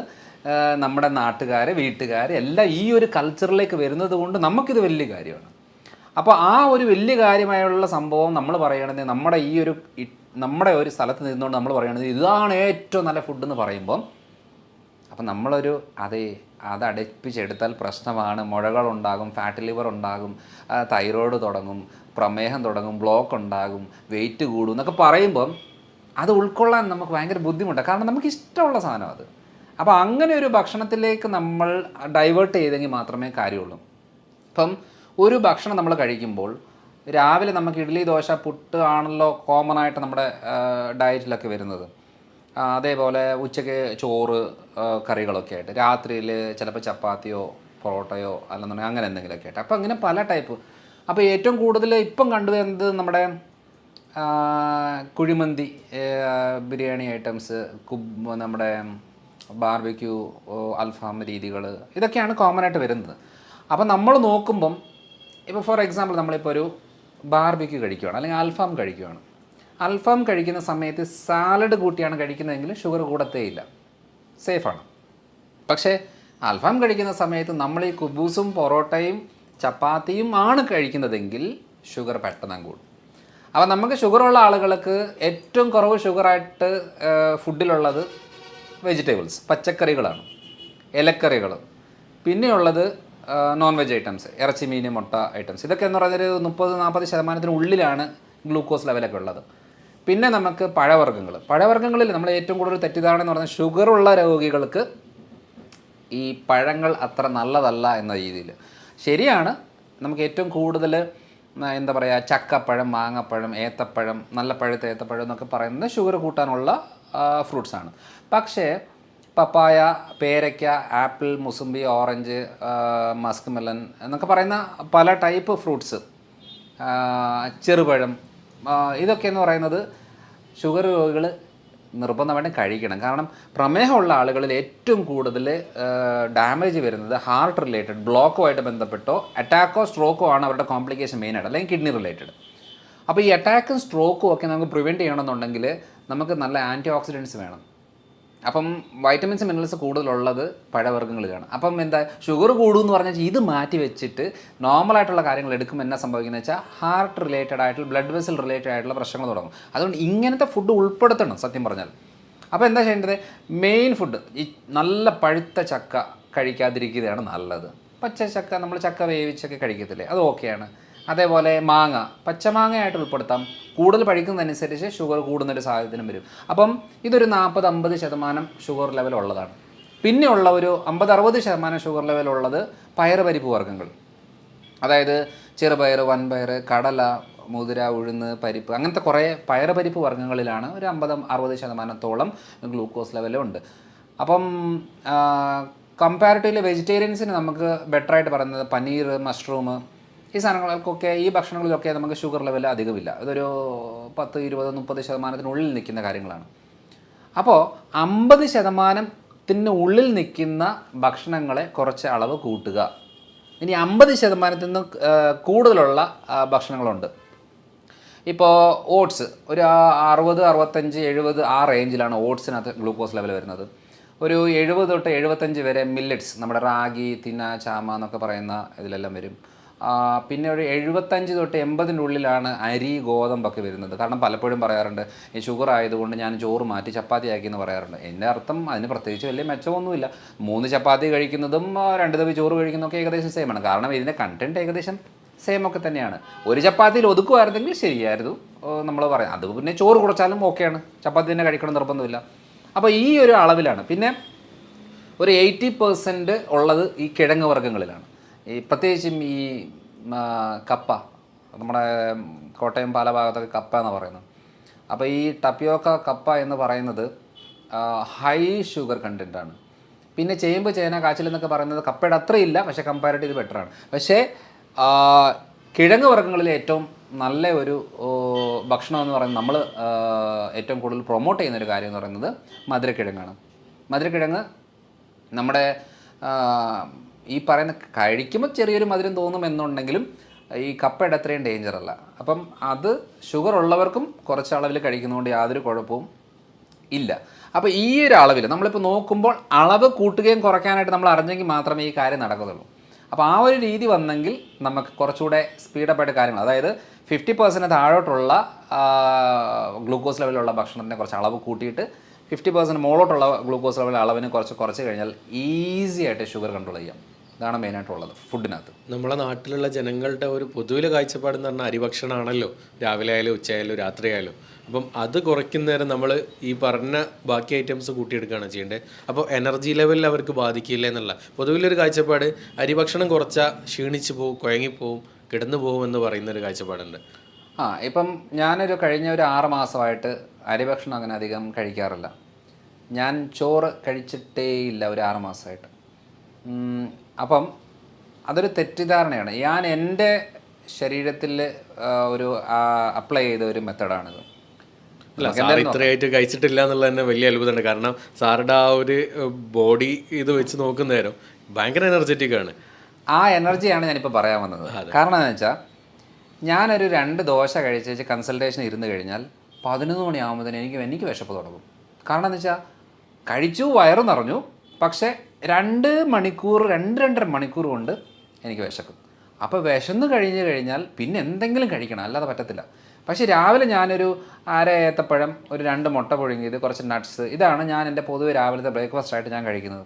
നമ്മുടെ നാട്ടുകാർ വീട്ടുകാർ എല്ലാം ഈ ഒരു കൾച്ചറിലേക്ക് വരുന്നത് കൊണ്ട് നമുക്കിത് വലിയ കാര്യമാണ്. അപ്പോൾ ആ ഒരു വലിയ കാര്യമായുള്ള സംഭവം നമ്മൾ പറയണത് നമ്മുടെ ഒരു സ്ഥലത്ത് നിന്നുകൊണ്ട് നമ്മൾ പറയണത് ഇതാണ് ഏറ്റവും നല്ല ഫുഡ് എന്ന് പറയുമ്പം, അപ്പം നമ്മളൊരു അത് അടപ്പിച്ചെടുത്താൽ പ്രശ്നമാണ്. മുഴകളുണ്ടാകും, ഫാറ്റ് ലിവർ ഉണ്ടാകും, തൈറോയ്ഡ് തുടങ്ങും, പ്രമേഹം തുടങ്ങും, ബ്ലോക്ക് ഉണ്ടാകും, വെയിറ്റ് കൂടും എന്നൊക്കെ പറയുമ്പം അത് ഉൾക്കൊള്ളാൻ നമുക്ക് ഭയങ്കര ബുദ്ധിമുട്ടാണ്. കാരണം നമുക്ക് ഇഷ്ടമുള്ള സാധനം അത്. അപ്പോൾ അങ്ങനെ ഒരു ഭക്ഷണത്തിലേക്ക് നമ്മൾ ഡൈവേർട്ട് ചെയ്തെങ്കിൽ മാത്രമേ കാര്യമുള്ളൂ. ഇപ്പം ഒരു ഭക്ഷണം നമ്മൾ കഴിക്കുമ്പോൾ രാവിലെ നമുക്ക് ഇഡ്ഡലി ദോശ പുട്ട് ആണല്ലോ കോമൺ ആയിട്ട് നമ്മുടെ ഡയറ്റിലൊക്കെ വരുന്നത്. അതേപോലെ ഉച്ചയ്ക്ക് ചോറ് കറികളൊക്കെ ആയിട്ട്, രാത്രിയിൽ ചിലപ്പോൾ ചപ്പാത്തിയോ പൊറോട്ടയോ അല്ലെന്നുണ്ടെങ്കിൽ അങ്ങനെ എന്തെങ്കിലുമൊക്കെ ആയിട്ട്. അപ്പോൾ അങ്ങനെ പല ടൈപ്പ്. അപ്പോൾ ഏറ്റവും കൂടുതൽ ഇപ്പം കണ്ടുവരുന്നത് നമ്മുടെ കുഴിമന്തി, ബിരിയാണി ഐറ്റംസ്, നമ്മുടെ ബാർബിക്യൂ, അൽഫാം രീതികൾ, ഇതൊക്കെയാണ് കോമൺ ആയിട്ട് വരുന്നത്. അപ്പം നമ്മൾ നോക്കുമ്പം ഇപ്പോൾ ഫോർ എക്സാമ്പിൾ നമ്മളിപ്പോൾ ഒരു ബാർബിക്യൂ കഴിക്കുകയാണ് അല്ലെങ്കിൽ അൽഫാം കഴിക്കുകയാണ്. അൽഫാം കഴിക്കുന്ന സമയത്ത് സാലഡ് കൂട്ടിയാണ് കഴിക്കുന്നതെങ്കിൽ ഷുഗർ കൂടത്തേയില്ല, സേഫാണ്. പക്ഷേ അൽഫാം കഴിക്കുന്ന സമയത്ത് നമ്മൾ ഈ കുബൂസും പൊറോട്ടയും ചപ്പാത്തിയും ആണ് കഴിക്കുന്നതെങ്കിൽ ഷുഗർ പെട്ടെന്ന് കൂടും. അപ്പോൾ നമുക്ക് ഷുഗറുള്ള ആളുകൾക്ക് ഏറ്റവും കുറവ് ഷുഗറായിട്ട് ഫുഡിലുള്ളത് വെജിറ്റബിൾസ്, പച്ചക്കറികളാണ്, ഇലക്കറികൾ. പിന്നെയുള്ളത് നോൺ വെജ് ഐറ്റംസ്, ഇറച്ചി, മീൻ, മുട്ട ഐറ്റംസ്. ഇതൊക്കെ എന്ന് പറഞ്ഞൊരു 30-40% ഉള്ളിലാണ് ഗ്ലൂക്കോസ് ലെവലൊക്കെ ഉള്ളത്. പിന്നെ നമുക്ക് പഴവർഗ്ഗങ്ങളിൽ നമ്മൾ ഏറ്റവും കൂടുതൽ തെറ്റിദ്ധാരണ എന്ന് പറഞ്ഞാൽ ഷുഗറുള്ള രോഗികൾക്ക് ഈ പഴങ്ങൾ അത്ര നല്ലതല്ല എന്ന രീതിയിൽ. ശരിയാണ്, നമുക്ക് ഏറ്റവും കൂടുതൽ എന്താ പറയുക, ചക്കപ്പഴം, മാങ്ങപ്പഴം, ഏത്തപ്പഴം, നല്ല പഴുത്ത ഏത്തപ്പഴം എന്നൊക്കെ പറയുന്നത് ഷുഗർ കൂട്ടാനുള്ള ഫ്രൂട്ട്സാണ്. പക്ഷേ പപ്പായ, പേരയ്ക്ക, apple, mosambi, orange, Musk melon എന്നൊക്കെ പറയുന്ന പല ടൈപ്പ് ഫ്രൂട്ട്സ്, ചെറുപഴം, ഇതൊക്കെ എന്ന് പറയുന്നത് ഷുഗർ രോഗികൾ നിർബന്ധമായിട്ടും കഴിക്കണം. കാരണം പ്രമേഹമുള്ള ആളുകളിൽ ഏറ്റവും കൂടുതൽ ഡാമേജ് വരുന്നത് ഹാർട്ട് റിലേറ്റഡ് ബ്ലോക്കുമായിട്ട് ബന്ധപ്പെട്ടോ അറ്റാക്കോ സ്ട്രോക്കോ ആണ് അവരുടെ കോംപ്ലിക്കേഷൻ മെയിനായിട്ട്, അല്ലെങ്കിൽ കിഡ്നി റിലേറ്റഡ്. അപ്പോൾ ഈ അറ്റാക്കും സ്ട്രോക്കും ഒക്കെ നമുക്ക് പ്രിവെൻറ്റ് ചെയ്യണമെന്നുണ്ടെങ്കിൽ നമുക്ക് നല്ല ആൻറ്റി ഓക്സിഡൻസ് വേണം. അപ്പം വൈറ്റമിൻസ് മിനറൽസ് കൂടുതലുള്ളത് പഴവർഗ്ഗങ്ങളിലാണ്. അപ്പം എന്താ ഷുഗർ കൂടുമെന്ന് പറഞ്ഞാൽ ഇത് മാറ്റി വെച്ചിട്ട് നോർമലായിട്ടുള്ള കാര്യങ്ങൾ എടുക്കുമ്പോൾ എന്നാ സംഭവിക്കുന്നത് വെച്ചാൽ ഹാർട്ട് റിലേറ്റഡ് ആയിട്ടുള്ള ബ്ലഡ് വെസൽ റിലേറ്റഡ് ആയിട്ടുള്ള പ്രശ്നങ്ങൾ തുടങ്ങും. അതുകൊണ്ട് ഇങ്ങനത്തെ ഫുഡ് ഉൾപ്പെടുത്തണം സത്യം പറഞ്ഞാൽ. അപ്പോൾ എന്താ ചെയ്യേണ്ടത്, മെയിൻ ഫുഡ് ഈ നല്ല പഴുത്ത ചക്ക കഴിക്കാതിരിക്കുകയാണ് നല്ലത്. പച്ച ചക്ക നമ്മൾ ചക്ക വേവിച്ചൊക്കെ കഴിക്കത്തില്ലേ, അത് ഓക്കെയാണ്. അതേപോലെ മാങ്ങ, പച്ചമാങ്ങയായിട്ട് ഉൾപ്പെടുത്താം. കൂടുതൽ പഴിക്കുന്നതനുസരിച്ച് ഷുഗർ കൂടുന്നൊരു സാഹചര്യം വരും. അപ്പം ഇതൊരു 40-50% ഷുഗർ ലെവൽ ഉള്ളതാണ്. പിന്നെയുള്ള ഒരു 50-60% ഷുഗർ ലെവലുള്ളത് പയറുപരിപ്പ് വർഗ്ഗങ്ങൾ, അതായത് ചെറുപയർ, വൻപയർ, കടല, മുതിര, ഉഴുന്ന്, പരിപ്പ്, അങ്ങനത്തെ കുറേ പയറുപരിപ്പ് വർഗ്ഗങ്ങളിലാണ് ഒരു 50-60% ഗ്ലൂക്കോസ് ലെവലുണ്ട്. അപ്പം കമ്പാരിറ്റീവ്ലി വെജിറ്റേറിയൻസിന് നമുക്ക് ബെറ്ററായിട്ട് പറയുന്നത് പനീർ, മഷ്റൂം, ഈ സാധനങ്ങൾക്കൊക്കെ, ഈ ഭക്ഷണങ്ങളിലൊക്കെ നമുക്ക് ഷുഗർ ലെവൽ അധികമില്ല. ഇതൊരു 10-20-30% നിൽക്കുന്ന കാര്യങ്ങളാണ്. അപ്പോൾ 50% ഉള്ളിൽ നിൽക്കുന്ന ഭക്ഷണങ്ങളെ കുറച്ച് അളവ് കൂട്ടുക. ഇനി 50% നിന്ന് കൂടുതലുള്ള ഭക്ഷണങ്ങളുണ്ട്. ഇപ്പോൾ ഓട്സ് ഒരു 60-65-70 ആ റേഞ്ചിലാണ് ഓട്സിനകത്ത് ഗ്ലൂക്കോസ് ലെവൽ വരുന്നത്. ഒരു 70-75 വരെ മില്ലറ്റ്സ്, നമ്മുടെ റാഗി, തിന, ചാമ എന്നൊക്കെ പറയുന്ന ഇതിലെല്ലാം വരും. പിന്നെ ഒരു 75-80 ഉള്ളിലാണ് അരി, ഗോതമ്പൊക്കെ വരുന്നത്. കാരണം പലപ്പോഴും പറയാറുണ്ട് ഈ ഷുഗർ ആയതുകൊണ്ട് ഞാൻ ചോറ് മാറ്റി ചപ്പാത്തി ആക്കി എന്ന് പറയാറുണ്ട്. എൻ്റെ അർത്ഥം അതിന് പ്രത്യേകിച്ച് വലിയ മെച്ചമൊന്നുമില്ല. 3 ചപ്പാത്തി കഴിക്കുന്നതും 2 തവി ചോറ് കഴിക്കുന്നതൊക്കെ ഏകദേശം സെയിമാണ്. കാരണം ഇതിൻ്റെ കണ്ടൻറ്റ് ഏകദേശം സെയിം ഒക്കെ തന്നെയാണ്. ഒരു ചപ്പാത്തിയിൽ ഒതുക്കുമായിരുന്നെങ്കിൽ ശരിയായിരുന്നു നമ്മൾ പറയാം. അത് പിന്നെ ചോറ് കുറച്ചാലും ഓക്കെയാണ്, ചപ്പാത്തി തന്നെ കഴിക്കണം നിർബന്ധമില്ല. അപ്പോൾ ഈ ഒരു അളവിലാണ്. പിന്നെ ഒരു 80% ഉള്ളത് ഈ കിഴങ്ങ് വർഗ്ഗങ്ങളിലാണ്. ഈ പ്രത്യേകിച്ചും ഈ കപ്പ, നമ്മുടെ കോട്ടയം പാല ഭാഗത്തൊക്കെ കപ്പ എന്ന് പറയുന്നത്. അപ്പോൾ ഈ ടപ്പിയോക്ക കപ്പ എന്ന് പറയുന്നത് ഹൈ ഷുഗർ കണ്ടൻറ്റാണ്. പിന്നെ ചേമ്പ്, ചേന, കാച്ചിൽ എന്നൊക്കെ പറയുന്നത് കപ്പയുടെ അത്രയില്ല, പക്ഷേ കമ്പാരിറ്റീവ് ബെറ്ററാണ്. പക്ഷേ കിഴങ്ങ് വർഗ്ഗങ്ങളിൽ ഏറ്റവും നല്ല ഒരു ഭക്ഷണം എന്ന് പറയുന്നത്, നമ്മൾ ഏറ്റവും കൂടുതൽ പ്രൊമോട്ട് ചെയ്യുന്നൊരു കാര്യം എന്ന് പറയുന്നത് മധുരക്കിഴങ്ങാണ്. മധുരക്കിഴങ്ങ് നമ്മുടെ ഈ പറയുന്ന കഴിക്കുമ്പോൾ ചെറിയൊരു മധുരം തോന്നുമെന്നുണ്ടെങ്കിലും ഈ കപ്പയുടെ അത്രയും ഡേഞ്ചർ അല്ല. അപ്പം അത് ഷുഗർ ഉള്ളവർക്കും കുറച്ച് അളവിൽ കഴിക്കുന്നതുകൊണ്ട് യാതൊരു കുഴപ്പവും ഇല്ല. അപ്പോൾ ഈ ഒരു അളവിൽ നമ്മളിപ്പോൾ നോക്കുമ്പോൾ അളവ് കൂട്ടുകയും കുറയ്ക്കാനായിട്ട് നമ്മൾ അറിഞ്ഞെങ്കിൽ മാത്രമേ ഈ കാര്യം നടക്കത്തുള്ളൂ. അപ്പോൾ ആ ഒരു രീതി വന്നെങ്കിൽ നമുക്ക് കുറച്ചുകൂടെ സ്പീഡപ്പായിട്ട് കാര്യങ്ങൾ, അതായത് 50% താഴോട്ടുള്ള ഗ്ലൂക്കോസ് ലെവലുള്ള ഭക്ഷണത്തിനെ കുറച്ച് അളവ് കൂട്ടിയിട്ട് 50% മുകളിലോട്ടുള്ള ഗ്ലൂക്കോസ് ലെവൽ അളവിന് കുറച്ച് കഴിഞ്ഞാൽ ഈസി ആയിട്ട് ഷുഗർ കൺട്രോൾ ചെയ്യാം. ഇതാണ് മെയിനായിട്ടുള്ളത് ഫുഡിനകത്ത്. നമ്മളെ നാട്ടിലുള്ള ജനങ്ങളുടെ ഒരു പൊതുവിലെ കാഴ്ചപ്പാട് എന്ന് പറഞ്ഞാൽ അരിഭക്ഷണമാണല്ലോ, രാവിലെ ആയാലും ഉച്ചയായാലും രാത്രി ആയാലും. അപ്പം അത് കുറയ്ക്കുന്നേരം നമ്മൾ ഈ പറഞ്ഞ ബാക്കി ഐറ്റംസ് കൂട്ടിയെടുക്കുകയാണ് ചെയ്യേണ്ടത്. അപ്പോൾ എനർജി ലെവലിൽ അവർക്ക് ബാധിക്കില്ല എന്നുള്ള പൊതുവിലൊരു കാഴ്ചപ്പാട്, അരിഭക്ഷണം കുറച്ചാൽ ക്ഷീണിച്ച് പോകും, കുഴങ്ങിപ്പോവും, കിടന്നു പോകും എന്ന് പറയുന്നൊരു കാഴ്ചപ്പാടുണ്ട്. ഇപ്പം ഞാനൊരു കഴിഞ്ഞ ഒരു 6 മാസമായിട്ട് അരിഭക്ഷണം അങ്ങനെ അധികം കഴിക്കാറില്ല. ഞാൻ ചോറ് കഴിച്ചിട്ടേ ഇല്ല ഒരു 6 മാസമായിട്ട്. അപ്പം അതൊരു തെറ്റിദ്ധാരണയാണ്. ഞാൻ എൻ്റെ ശരീരത്തിൽ ഒരു അപ്ലൈ ചെയ്ത ഒരു മെത്തഡാണിത്. അല്ല, സാർ ഇത്രയായിട്ട് കഴിച്ചിട്ടില്ല എന്നുള്ളത് തന്നെ വലിയ അത്ഭുതമുണ്ട്. കാരണം സാറുടെ ആ ഒരു ബോഡി ഇത് വെച്ച് നോക്കുന്നേരം ഭയങ്കര എനർജറ്റിക് ആണ്. ആ എനർജിയാണ് ഞാനിപ്പോൾ പറയാൻ വന്നത്. കാരണം എന്താണെന്ന് വെച്ചാൽ ഞാനൊരു 2 ദോശ കഴിച്ച് കൺസൾട്ടേഷൻ ഇരുന്ന് കഴിഞ്ഞാൽ 11 മണിയാകുമ്പോഴത്തേന് എനിക്ക് വിശപ്പ് തുടങ്ങും. കാരണം എന്ന് വെച്ചാൽ കഴിച്ചു, വയറ് നിറഞ്ഞു, പക്ഷേ 2-2.5 മണിക്കൂർ കൊണ്ട് എനിക്ക് വിശക്കും. അപ്പോൾ വിശന്ന് കഴിഞ്ഞാൽ പിന്നെ എന്തെങ്കിലും കഴിക്കണം, അല്ലാതെ പറ്റത്തില്ല. പക്ഷേ രാവിലെ ഞാനൊരു 1/2 ഏത്തപ്പഴം, ഒരു 2 മുട്ട പുഴുങ്ങിയത്, കുറച്ച് നട്ട്സ്, ഇതാണ് ഞാൻ എൻ്റെ പൊതുവെ രാവിലത്തെ ബ്രേക്ക്ഫാസ്റ്റായിട്ട് ഞാൻ കഴിക്കുന്നത്.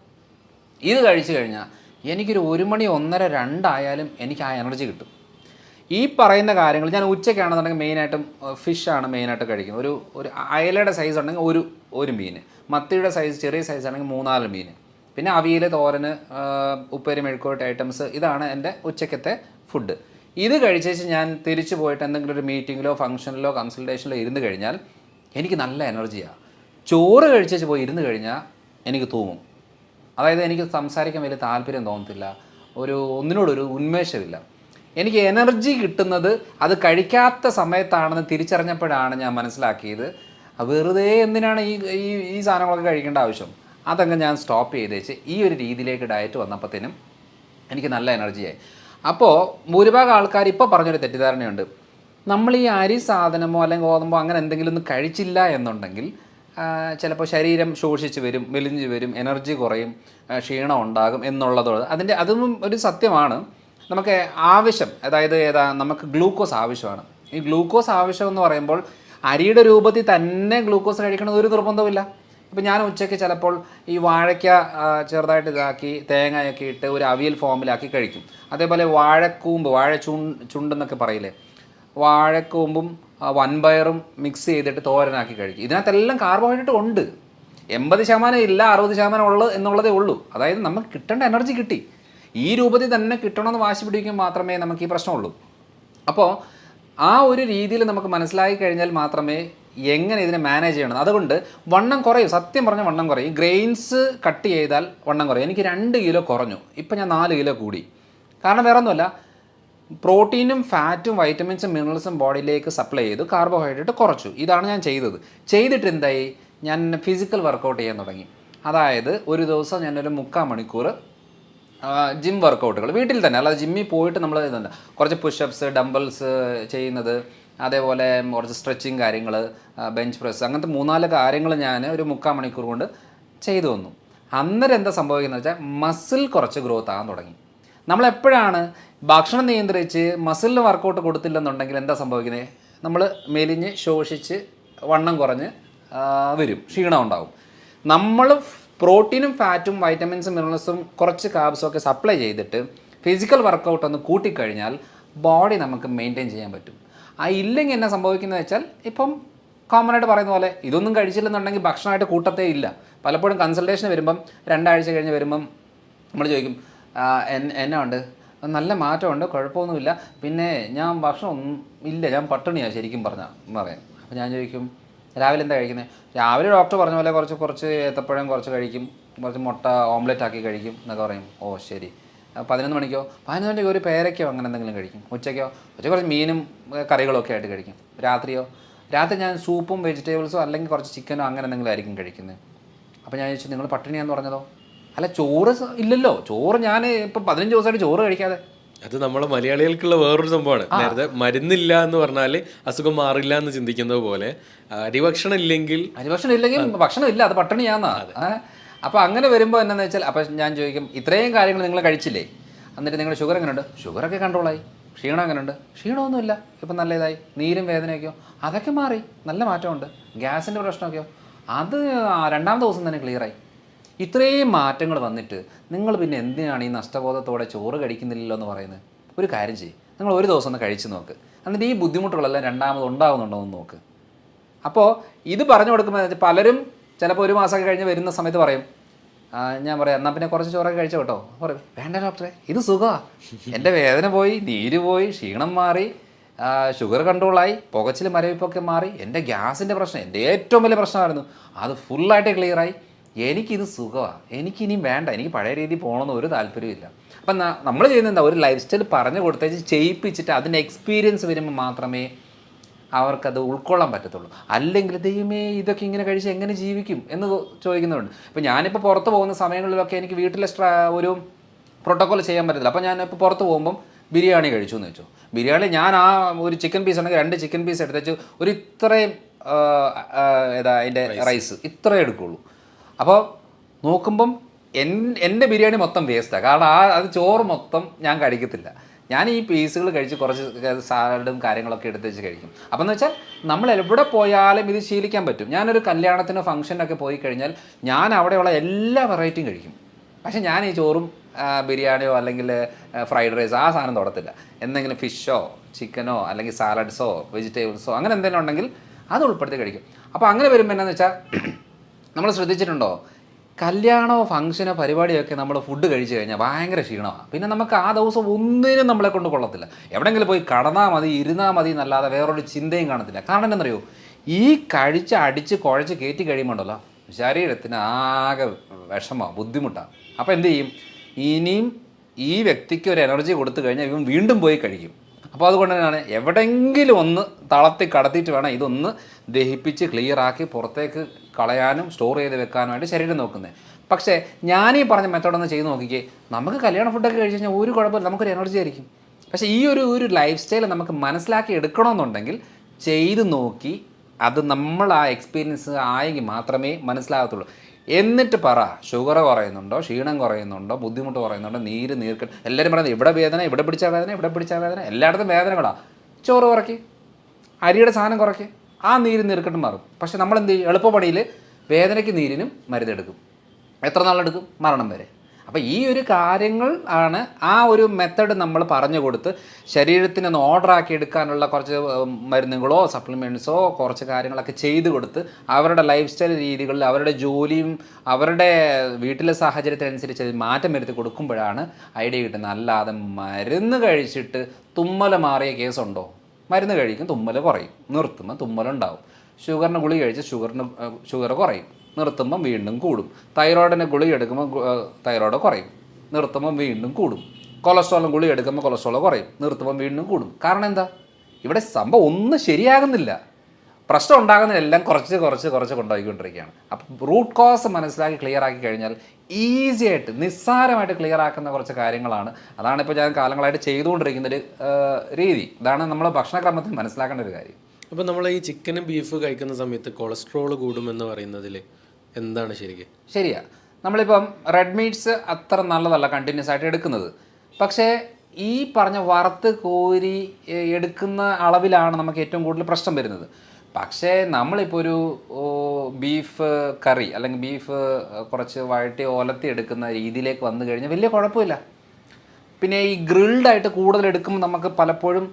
ഇത് കഴിച്ചു കഴിഞ്ഞാൽ എനിക്കൊരു 1 മണി 1:30 2 ആയാലും എനിക്ക് ആ എനർജി കിട്ടും. ഈ പറയുന്ന കാര്യങ്ങൾ ഞാൻ ഉച്ചയ്ക്കാണെന്നുണ്ടെങ്കിൽ മെയിനായിട്ടും ഫിഷാണ് മെയിനായിട്ട് കഴിക്കുന്നത്. ഒരു അയലയുടെ സൈസ് ഉണ്ടെങ്കിൽ ഒരു മീൻ, മത്തിയുടെ സൈസ് ചെറിയ സൈസ് ആണെങ്കിൽ 3-4 മീൻ, പിന്നെ അവിയൽ, തോരന്, ഉപ്പേരി, മെഴുക്കോട്ട് ഐറ്റംസ്, ഇതാണ് എൻ്റെ ഉച്ചക്കത്തെ ഫുഡ്. ഇത് കഴിച്ചേച്ച് ഞാൻ തിരിച്ചു പോയിട്ട് എന്തെങ്കിലും ഒരു മീറ്റിങ്ങിലോ ഫംഗ്ഷനിലോ കൺസൾട്ടേഷനിലോ ഇരുന്ന് കഴിഞ്ഞാൽ എനിക്ക് നല്ല എനർജിയാണ്. ചോറ് കഴിച്ചേച്ച് പോയി ഇരുന്ന് കഴിഞ്ഞാൽ എനിക്ക് തൂങ്ങും. അതായത് എനിക്ക് സംസാരിക്കാൻ വലിയ താല്പര്യം തോന്നത്തില്ല, ഒന്നിനോടൊരു ഉന്മേഷമില്ല. എനിക്ക് എനർജി കിട്ടുന്നത് അത് കഴിക്കാത്ത സമയത്താണെന്ന് തിരിച്ചറിഞ്ഞപ്പോഴാണ് ഞാൻ മനസ്സിലാക്കിയത് വെറുതെ എന്തിനാണ് ഈ സാധനങ്ങളൊക്കെ കഴിക്കേണ്ട ആവശ്യം. അതങ്ങ് ഞാൻ സ്റ്റോപ്പ് ചെയ്തേച്ച് ഈ ഒരു രീതിയിലേക്ക് ഡയറ്റ് വന്നപ്പോഴത്തേനും എനിക്ക് നല്ല എനർജിയായി. അപ്പോൾ ഭൂരിഭാഗം ആൾക്കാർ ഇപ്പോൾ പറഞ്ഞൊരു തെറ്റിദ്ധാരണയുണ്ട്, നമ്മൾ ഈ അരി സാധനമോ അല്ലെങ്കിൽ ഗോതമ്പോ അങ്ങനെ എന്തെങ്കിലും ഒന്നും കഴിച്ചില്ല എന്നുണ്ടെങ്കിൽ ചിലപ്പോൾ ശരീരം ശോഷിച്ച് വരും, മെലിഞ്ഞ് വരും, എനർജി കുറയും, ക്ഷീണം ഉണ്ടാകും എന്നുള്ളതോട് അതൊന്നും ഒരു സത്യമാണ്. നമുക്ക് ആവശ്യം, അതായത് നമുക്ക് ഗ്ലൂക്കോസ് ആവശ്യമാണ്. ഈ ഗ്ലൂക്കോസ് ആവശ്യം എന്ന് പറയുമ്പോൾ അരിയുടെ രൂപത്തിൽ തന്നെ ഗ്ലൂക്കോസ് കഴിക്കണമെന്ന് ഒരു നിർബന്ധമില്ല. ഇപ്പം ഞാൻ ഉച്ചയ്ക്ക് ചിലപ്പോൾ ഈ വാഴയ്ക്ക ചെറുതായിട്ട് ഇതാക്കി തേങ്ങയൊക്കെ ഇട്ട് ഒരു അവിയൽ ഫോമിലാക്കി കഴിക്കും. അതേപോലെ വാഴക്കൂമ്പ്, ചുണ്ടെന്നൊക്കെ പറയില്ലേ, വാഴക്കൂമ്പും വൻപയറും മിക്സ് ചെയ്തിട്ട് തോരനാക്കി കഴിക്കും. ഇതിനകത്തെല്ലാം കാർബോഹൈഡ്രേറ്റ് ഉണ്ട്. 80% ഇല്ല, 60% ഉള്ളു എന്നുള്ളതേ ഉള്ളൂ. അതായത് നമുക്ക് കിട്ടേണ്ട എനർജി കിട്ടി, ഈ രൂപത്തിൽ തന്നെ കിട്ടണമെന്ന് വാശി പിടിക്കുമ്പോൾ മാത്രമേ നമുക്ക് ഈ പ്രശ്നമുള്ളൂ. അപ്പോൾ ആ ഒരു രീതിയിൽ നമുക്ക് മനസ്സിലാക്കി കഴിഞ്ഞാൽ മാത്രമേ എങ്ങനെ ഇതിനെ മാനേജ് ചെയ്യണം. അതുകൊണ്ട് വണ്ണം കുറയും, സത്യം പറഞ്ഞാൽ വണ്ണം കുറയും. ഗ്രെയിൻസ് കട്ട് ചെയ്താൽ വണ്ണം കുറയും. എനിക്ക് 2 കിലോ കുറഞ്ഞു, ഇപ്പം ഞാൻ 4 കിലോ കൂടി. കാരണം വേറെ ഒന്നുമല്ല, പ്രോട്ടീനും ഫാറ്റും വൈറ്റമിൻസും മിനറൽസും ബോഡിയിലേക്ക് സപ്ലൈ ചെയ്തു, കാർബോഹൈഡ്രേറ്റ് കുറച്ചു. ഇതാണ് ഞാൻ ചെയ്തിട്ട് എന്തായി, ഞാൻ ഫിസിക്കൽ വർക്കൗട്ട് ചെയ്യാൻ തുടങ്ങി. അതായത് ഒരു ദിവസം ഞാനൊരു 3/4 മണിക്കൂർ ജിം വർക്കൗട്ടുകൾ വീട്ടിൽ തന്നെ, അല്ലാതെ ജിമ്മിൽ പോയിട്ട് നമ്മൾ ഇതുണ്ട്, കുറച്ച് പുഷപ്സ്, ഡംബിൾസ് ചെയ്യുന്നത്, അതേപോലെ കുറച്ച് സ്ട്രെച്ചിങ് കാര്യങ്ങൾ, ബെഞ്ച് പ്രസ്, അങ്ങനത്തെ 3-4 കാര്യങ്ങൾ ഞാൻ ഒരു 3/4 മണിക്കൂർ കൊണ്ട് ചെയ്തു വന്നു. അന്നേരം എന്താ സംഭവിക്കുന്നത് വെച്ചാൽ മസിൽ കുറച്ച് ഗ്രോത്ത് ആകാൻ തുടങ്ങി. നമ്മളെപ്പോഴാണ് ഭക്ഷണം നിയന്ത്രിച്ച് മസിലിന് വർക്കൗട്ട് കൊടുത്തില്ലെന്നുണ്ടെങ്കിൽ എന്താ സംഭവിക്കുന്നത്, നമ്മൾ മെലിഞ്ഞ് ശോഷിച്ച് വണ്ണം കുറഞ്ഞ് വരും, ക്ഷീണം ഉണ്ടാവും. നമ്മൾ പ്രോട്ടീനും ഫാറ്റും വൈറ്റമിൻസും മിനറൽസും കുറച്ച് കാർബ്സും ഒക്കെ സപ്ലൈ ചെയ്തിട്ട് ഫിസിക്കൽ വർക്കൗട്ട് ഒന്ന് കൂട്ടിക്കഴിഞ്ഞാൽ ബോഡി നമുക്ക് മെയിൻറ്റെയിൻ ചെയ്യാൻ പറ്റും. ഇല്ലെങ്കിൽ എന്നാ സംഭവിക്കുന്നത് വെച്ചാൽ, ഇപ്പം കോമണായിട്ട് പറയുന്ന പോലെ ഇതൊന്നും കഴിച്ചില്ലെന്നുണ്ടെങ്കിൽ ഭക്ഷണമായിട്ട് കൂട്ടത്തേ ഇല്ല. പലപ്പോഴും കൺസൾട്ടേഷൻ വരുമ്പം 2 ആഴ്ച കഴിഞ്ഞ് വരുമ്പം നമ്മൾ ചോദിക്കും, എന്നാ ഉണ്ട്, നല്ല മാറ്റമുണ്ട്, കുഴപ്പമൊന്നുമില്ല, പിന്നെ ഞാൻ ഭക്ഷണം ഒന്നും ഇല്ല, ഞാൻ പട്ടിണിയാണ് ശരിക്കും പറയാം. അപ്പോൾ ഞാൻ ചോദിക്കും, രാവിലെ എന്താ കഴിക്കുന്നത്? രാവിലെ ഡോക്ടർ പറഞ്ഞ പോലെ കുറച്ച് ഏത്തപ്പഴം കുറച്ച് കഴിക്കും, കുറച്ച് മുട്ട ഓംലെറ്റ് ആക്കി കഴിക്കും എന്നൊക്കെ പറയും. ഓ ശരി. 11 മണിക്കോ 11 മണിക്കോ ഒരു പേരയ്ക്കോ അങ്ങനെ എന്തെങ്കിലും കഴിക്കും. ഉച്ചയ്ക്ക് കുറച്ച് മീനും കറികളൊക്കെ ആയിട്ട് കഴിക്കും. രാത്രി ഞാൻ സൂപ്പും വെജിറ്റബിൾസോ അല്ലെങ്കിൽ കുറച്ച് ചിക്കനോ അങ്ങനെ എന്തെങ്കിലും ആയിരിക്കും കഴിക്കുന്നത്. അപ്പോൾ ഞാൻ ചോദിച്ചു, നിങ്ങൾ പട്ടിണിയാന്ന് പറഞ്ഞതോ? അല്ല, ചോറ് ഇല്ലല്ലോ, ചോറ് ഞാൻ ഇപ്പോൾ 15 ദിവസമായിട്ട് ചോറ് കഴിക്കാതെ. അത് നമ്മളെ മലയാളികൾക്കുള്ള വേറൊരു സംഭവമാണ്. നേരത്തെ മരുന്നില്ല എന്ന് പറഞ്ഞാൽ അസുഖം മാറില്ല എന്ന് ചിന്തിക്കുന്നത് പോലെ അരിഭക്ഷണം ഇല്ലെങ്കിൽ ഭക്ഷണം ഇല്ല, അത് പട്ടിണിയാന്നാ. അപ്പോൾ അങ്ങനെ വരുമ്പോൾ എന്താണെന്ന് വെച്ചാൽ, അപ്പം ഞാൻ ചോദിക്കും, ഇത്രയും കാര്യങ്ങൾ നിങ്ങൾ കഴിച്ചില്ലേ, എന്നിട്ട് നിങ്ങളുടെ ഷുഗർ എങ്ങനെയുണ്ട്? ഷുഗറൊക്കെ കൺട്രോളായി. ക്ഷീണം എങ്ങനെയുണ്ട്? ക്ഷീണമൊന്നുമില്ല, ഇപ്പം നല്ല ഇതായി. നീരും വേദനയൊക്കെയോ അതൊക്കെ മാറി, നല്ല മാറ്റമുണ്ട്. ഗ്യാസിൻ്റെ പ്രശ്നമൊക്കെയോ അത് രണ്ടാമത്തെ ദിവസം തന്നെ ക്ലിയറായി. ഇത്രയും മാറ്റങ്ങൾ വന്നിട്ട് നിങ്ങൾ പിന്നെ എന്തിനാണ് ഈ നഷ്ടബോധത്തോടെ ചോറ് കഴിക്കുന്നില്ലല്ലോ എന്ന് പറയുന്നത്? ഒരു കാര്യം ചെയ്യും, നിങ്ങൾ ഒരു ദിവസം ഒന്ന് കഴിച്ച് നോക്ക്, എന്നിട്ട് ഈ ബുദ്ധിമുട്ടുകളെല്ലാം രണ്ടാമത് ഉണ്ടാകുന്നുണ്ടോ എന്ന് നോക്ക്. അപ്പോൾ ഇത് പറഞ്ഞു കൊടുക്കുമ്പോൾ പലരും ചിലപ്പോൾ ഒരു മാസമൊക്കെ കഴിഞ്ഞ് വരുന്ന സമയത്ത് പറയും, ഞാൻ പറയാം എന്നാൽ പിന്നെ കുറച്ച് ചോറൊക്കെ കഴിച്ചോ കേട്ടോ. പറയും വേണ്ട ഡോക്ടറെ, ഇത് സുഖമാണ്, എൻ്റെ വേദന പോയി, നീര് പോയി, ക്ഷീണം മാറി, ഷുഗർ കൺട്രോളായി, പുകച്ചിൽ മരവിപ്പൊക്കെ മാറി, എൻ്റെ ഗ്യാസിൻ്റെ പ്രശ്നം എൻ്റെ ഏറ്റവും വലിയ പ്രശ്നമായിരുന്നു, അത് ഫുള്ളായിട്ട് ക്ലിയറായി, എനിക്കിത് സുഖമാണ്, എനിക്കിനിയും വേണ്ട, എനിക്ക് പഴയ രീതിയിൽ പോകണമെന്ന് ഒരു താല്പര്യമില്ല. അപ്പം നമ്മൾ ചെയ്യുന്നത് എന്താ, ഒരു ലൈഫ് സ്റ്റൈൽ പറഞ്ഞു കൊടുത്തേച്ച് ചെയ്യിപ്പിച്ചിട്ട് അതിൻ്റെ എക്സ്പീരിയൻസ് വരുമ്പോൾ മാത്രമേ അവർക്കത് ഉൾക്കൊള്ളാൻ പറ്റത്തുള്ളൂ. അല്ലെങ്കിൽ ദൈവമേ ഇതൊക്കെ ഇങ്ങനെ കഴിച്ച് എങ്ങനെ ജീവിക്കും എന്ന് ചോദിക്കുന്നുണ്ട്. ഇപ്പം ഞാനിപ്പോൾ പുറത്ത് പോകുന്ന സമയങ്ങളിലൊക്കെ എനിക്ക് വീട്ടിലെ ഒരു പ്രോട്ടോക്കോൾ ചെയ്യാൻ പറ്റത്തില്ല. അപ്പോൾ ഞാനിപ്പോൾ പുറത്ത് പോകുമ്പം ബിരിയാണി കഴിച്ചു എന്ന് വെച്ചു. ബിരിയാണി ഞാൻ ആ ഒരു ചിക്കൻ പീസ് ഉണ്ടെങ്കിൽ 2 ചിക്കൻ പീസ് എടുത്തേച്ച് ഒരു ഇത്രയും അതിൻ്റെ റൈസ് ഇത്രയും എടുക്കുള്ളൂ. അപ്പോൾ നോക്കുമ്പം എൻ്റെ ബിരിയാണി മൊത്തം വേസ്റ്റാണ്. കാരണം അത് ചോറ് മൊത്തം ഞാൻ കഴിക്കത്തില്ല. ഞാൻ ഈ പീസുകൾ കഴിച്ച് കുറച്ച് സാലഡും കാര്യങ്ങളൊക്കെ എടുത്ത് വെച്ച് കഴിക്കും. അപ്പം എന്ന് വെച്ചാൽ നമ്മൾ എവിടെ പോയാലും ഇത് ശീലിക്കാൻ പറ്റും. ഞാനൊരു കല്യാണത്തിനോ ഫംഗ്ഷനൊക്കെ പോയി കഴിഞ്ഞാൽ ഞാൻ അവിടെയുള്ള എല്ലാ വെറൈറ്റിയും കഴിക്കും. പക്ഷേ ഞാൻ ഈ ചോറും ബിരിയാണിയോ അല്ലെങ്കിൽ ഫ്രൈഡ് റൈസ് ആ സാധനം തൊടത്തില്ല. എന്തെങ്കിലും ഫിഷോ ചിക്കനോ അല്ലെങ്കിൽ സാലഡ്സോ വെജിറ്റബിൾസോ അങ്ങനെ എന്തെങ്കിലും ഉണ്ടെങ്കിൽ അത് ഉൾപ്പെടുത്തി കഴിക്കും. അപ്പോൾ അങ്ങനെ വരുമ്പോൾ എന്നാന്ന് വെച്ചാൽ നമ്മൾ ശ്രദ്ധിച്ചിട്ടുണ്ടോ, കല്യാണമോ ഫംഗ്ഷനോ പരിപാടിയൊക്കെ നമ്മൾ ഫുഡ് കഴിച്ച് കഴിഞ്ഞാൽ ഭയങ്കര ക്ഷീണമാണ്. പിന്നെ നമുക്ക് ആ ദിവസം ഒന്നിനും നമ്മളെ കൊണ്ട് കൊള്ളത്തില്ല. എവിടെയെങ്കിലും പോയി കടന്നാൽ മതി, ഇരുന്നാൽ മതി എന്നല്ലാതെ വേറൊരു ചിന്തയും കാണത്തില്ല. കാരണം എന്താണെന്നറിയോ, ഈ അടിച്ച് കുഴച്ച് കയറ്റി കഴിയുമ്പോണ്ടല്ലോ ശരീരത്തിന് ആകെ വിഷമമാണ്, ബുദ്ധിമുട്ടാണ്. അപ്പോൾ എന്ത് ചെയ്യും, ഇനിയും ഈ വ്യക്തിക്ക് ഒരു എനർജി കൊടുത്തു കഴിഞ്ഞാൽ ഇവൻ വീണ്ടും പോയി കഴിക്കും. അപ്പോൾ അതുകൊണ്ട് തന്നെയാണ് എവിടെയെങ്കിലും ഒന്ന് തളർത്തി കടത്തിയിട്ട് വേണം ഇതൊന്ന് ദഹിപ്പിച്ച് ക്ലിയറാക്കി പുറത്തേക്ക് കളയാനും സ്റ്റോർ ചെയ്ത് വെക്കാനുമായിട്ട് ശരീരം നോക്കുന്നത്. പക്ഷേ ഞാനീ പറഞ്ഞ മെത്തേഡൊന്ന് ചെയ്ത് നോക്കിക്കേ, നമുക്ക് കല്യാണ ഫുഡൊക്കെ കഴിച്ച് കഴിഞ്ഞാൽ ഒരു കുഴപ്പമില്ല, നമുക്കൊരു എനർജി ആയിരിക്കും. പക്ഷേ ഈ ഒരു ലൈഫ് സ്റ്റൈൽ നമുക്ക് മനസ്സിലാക്കി എടുക്കണമെന്നുണ്ടെങ്കിൽ ചെയ്ത് നോക്കി അത് നമ്മൾ ആ എക്സ്പീരിയൻസ് ആയെങ്കിൽ മാത്രമേ മനസ്സിലാകത്തുള്ളൂ. എന്നിട്ട് പറ, ഷുഗർ കുറയുന്നുണ്ടോ, ക്ഷീണം കുറയുന്നുണ്ടോ, ബുദ്ധിമുട്ട് കുറയുന്നുണ്ടോ, നീർക്കെട്ട്. എല്ലാവരും പറയുന്നത് ഇവിടെ വേദന, ഇവിടെ പിടിച്ചാൽ വേദന, ഇവിടെ പിടിച്ചാൽ വേദന, എല്ലായിടത്തും വേദനകളാണ്. ചോറ് കുറയ്ക്ക്, അരിയുടെ സാധനം കുറയ്ക്ക്, ആ നീർക്കെട്ടും മാറും. പക്ഷെ നമ്മൾ എന്ത് ചെയ്യും, എളുപ്പപ്പണിയിൽ വേദനയ്ക്ക് നീരിനും മരുന്നെടുക്കും. എത്ര നാളെടുക്കും? മരണം വരെ. അപ്പോൾ ഈ ഒരു കാര്യങ്ങൾ ആണ് ആ ഒരു മെത്തഡ് നമ്മൾ പറഞ്ഞു കൊടുത്ത് ശരീരത്തിനൊന്ന് ഓർഡറാക്കി എടുക്കാനുള്ള കുറച്ച് മരുന്നുകളോ സപ്ലിമെൻറ്റ്സോ കുറച്ച് കാര്യങ്ങളൊക്കെ ചെയ്ത് കൊടുത്ത് അവരുടെ ലൈഫ് സ്റ്റൈൽ രീതികളിൽ അവരുടെ ജോലിയും അവരുടെ വീട്ടിലെ സാഹചര്യത്തിനനുസരിച്ച് മാറ്റം വരുത്തി കൊടുക്കുമ്പോഴാണ് ഐഡിയ കിട്ടുന്നത്. അല്ലാതെ മരുന്ന് കഴിച്ചിട്ട് തുമ്മൽ മാറിയ കേസുണ്ടോ? മരുന്ന് കഴിക്കും, തുമ്മൽ കുറയും, നിർത്തുമ്പോൾ തുമ്മലുണ്ടാവും. ഷുഗറിന് ഗുളിക കഴിച്ച് ഷുഗർ കുറയും, നിർത്തുമ്പം വീണ്ടും കൂടും. തൈറോയിഡിന് ഗുളിക എടുക്കുമ്പോൾ തൈറോയിഡ് കുറയും, നിർത്തുമ്പം വീണ്ടും കൂടും. കൊളസ്ട്രോളിന് ഗുളിക എടുക്കുമ്പോൾ കൊളസ്ട്രോൾ കുറയും, നിർത്തുമ്പം വീണ്ടും കൂടും. കാരണം എന്താ, ഇവിടെ സംഭവം ഒന്നും ശരിയാകുന്നില്ല. പ്രശ്നം ഉണ്ടാകുന്നതെല്ലാം കുറച്ച് കൊണ്ടുപോയിക്കൊണ്ടിരിക്കുകയാണ്. അപ്പം റൂട്ട് കോസ് മനസ്സിലാക്കി ക്ലിയർ ആക്കി കഴിഞ്ഞാൽ ഈസി ആയിട്ട് നിസ്സാരമായിട്ട് ക്ലിയർ ആക്കുന്ന കുറച്ച് കാര്യങ്ങളാണ്. അതാണ് ഇപ്പോൾ ഞാൻ കാലങ്ങളായിട്ട് ചെയ്തുകൊണ്ടിരിക്കുന്നൊരു രീതി. ഇതാണ് നമ്മൾ ഭക്ഷണക്രമത്തിൽ മനസ്സിലാക്കേണ്ട ഒരു കാര്യം. അപ്പോൾ നമ്മൾ ഈ ചിക്കനും ബീഫ് കഴിക്കുന്ന സമയത്ത് കൊളസ്ട്രോൾ കൂടുമെന്ന് പറയുന്നതിൽ എന്താണ് ശരിക്കും? ശരിയാ, നമ്മളിപ്പം റെഡ് മീറ്റ്സ് അത്ര നല്ലതല്ല കണ്ടിന്യൂസ് ആയിട്ട് എടുക്കുന്നത്. പക്ഷേ ഈ പറഞ്ഞ വറുത്ത് കോരി എടുക്കുന്ന അളവിലാണ് നമുക്ക് ഏറ്റവും കൂടുതൽ പ്രശ്നം വരുന്നത്. പക്ഷേ നമ്മളിപ്പോൾ ഒരു ബീഫ് കറി അല്ലെങ്കിൽ ബീഫ് കുറച്ച് വഴറ്റി ഒലത്തി എടുക്കുന്ന രീതിയിലേക്ക് വന്നു കഴിഞ്ഞാൽ വലിയ കുഴപ്പമില്ല. പിന്നെ ഈ ഗ്രിൽഡായിട്ട് കൂടുതൽ എടുക്കുമ്പോൾ നമുക്ക് പലപ്പോഴും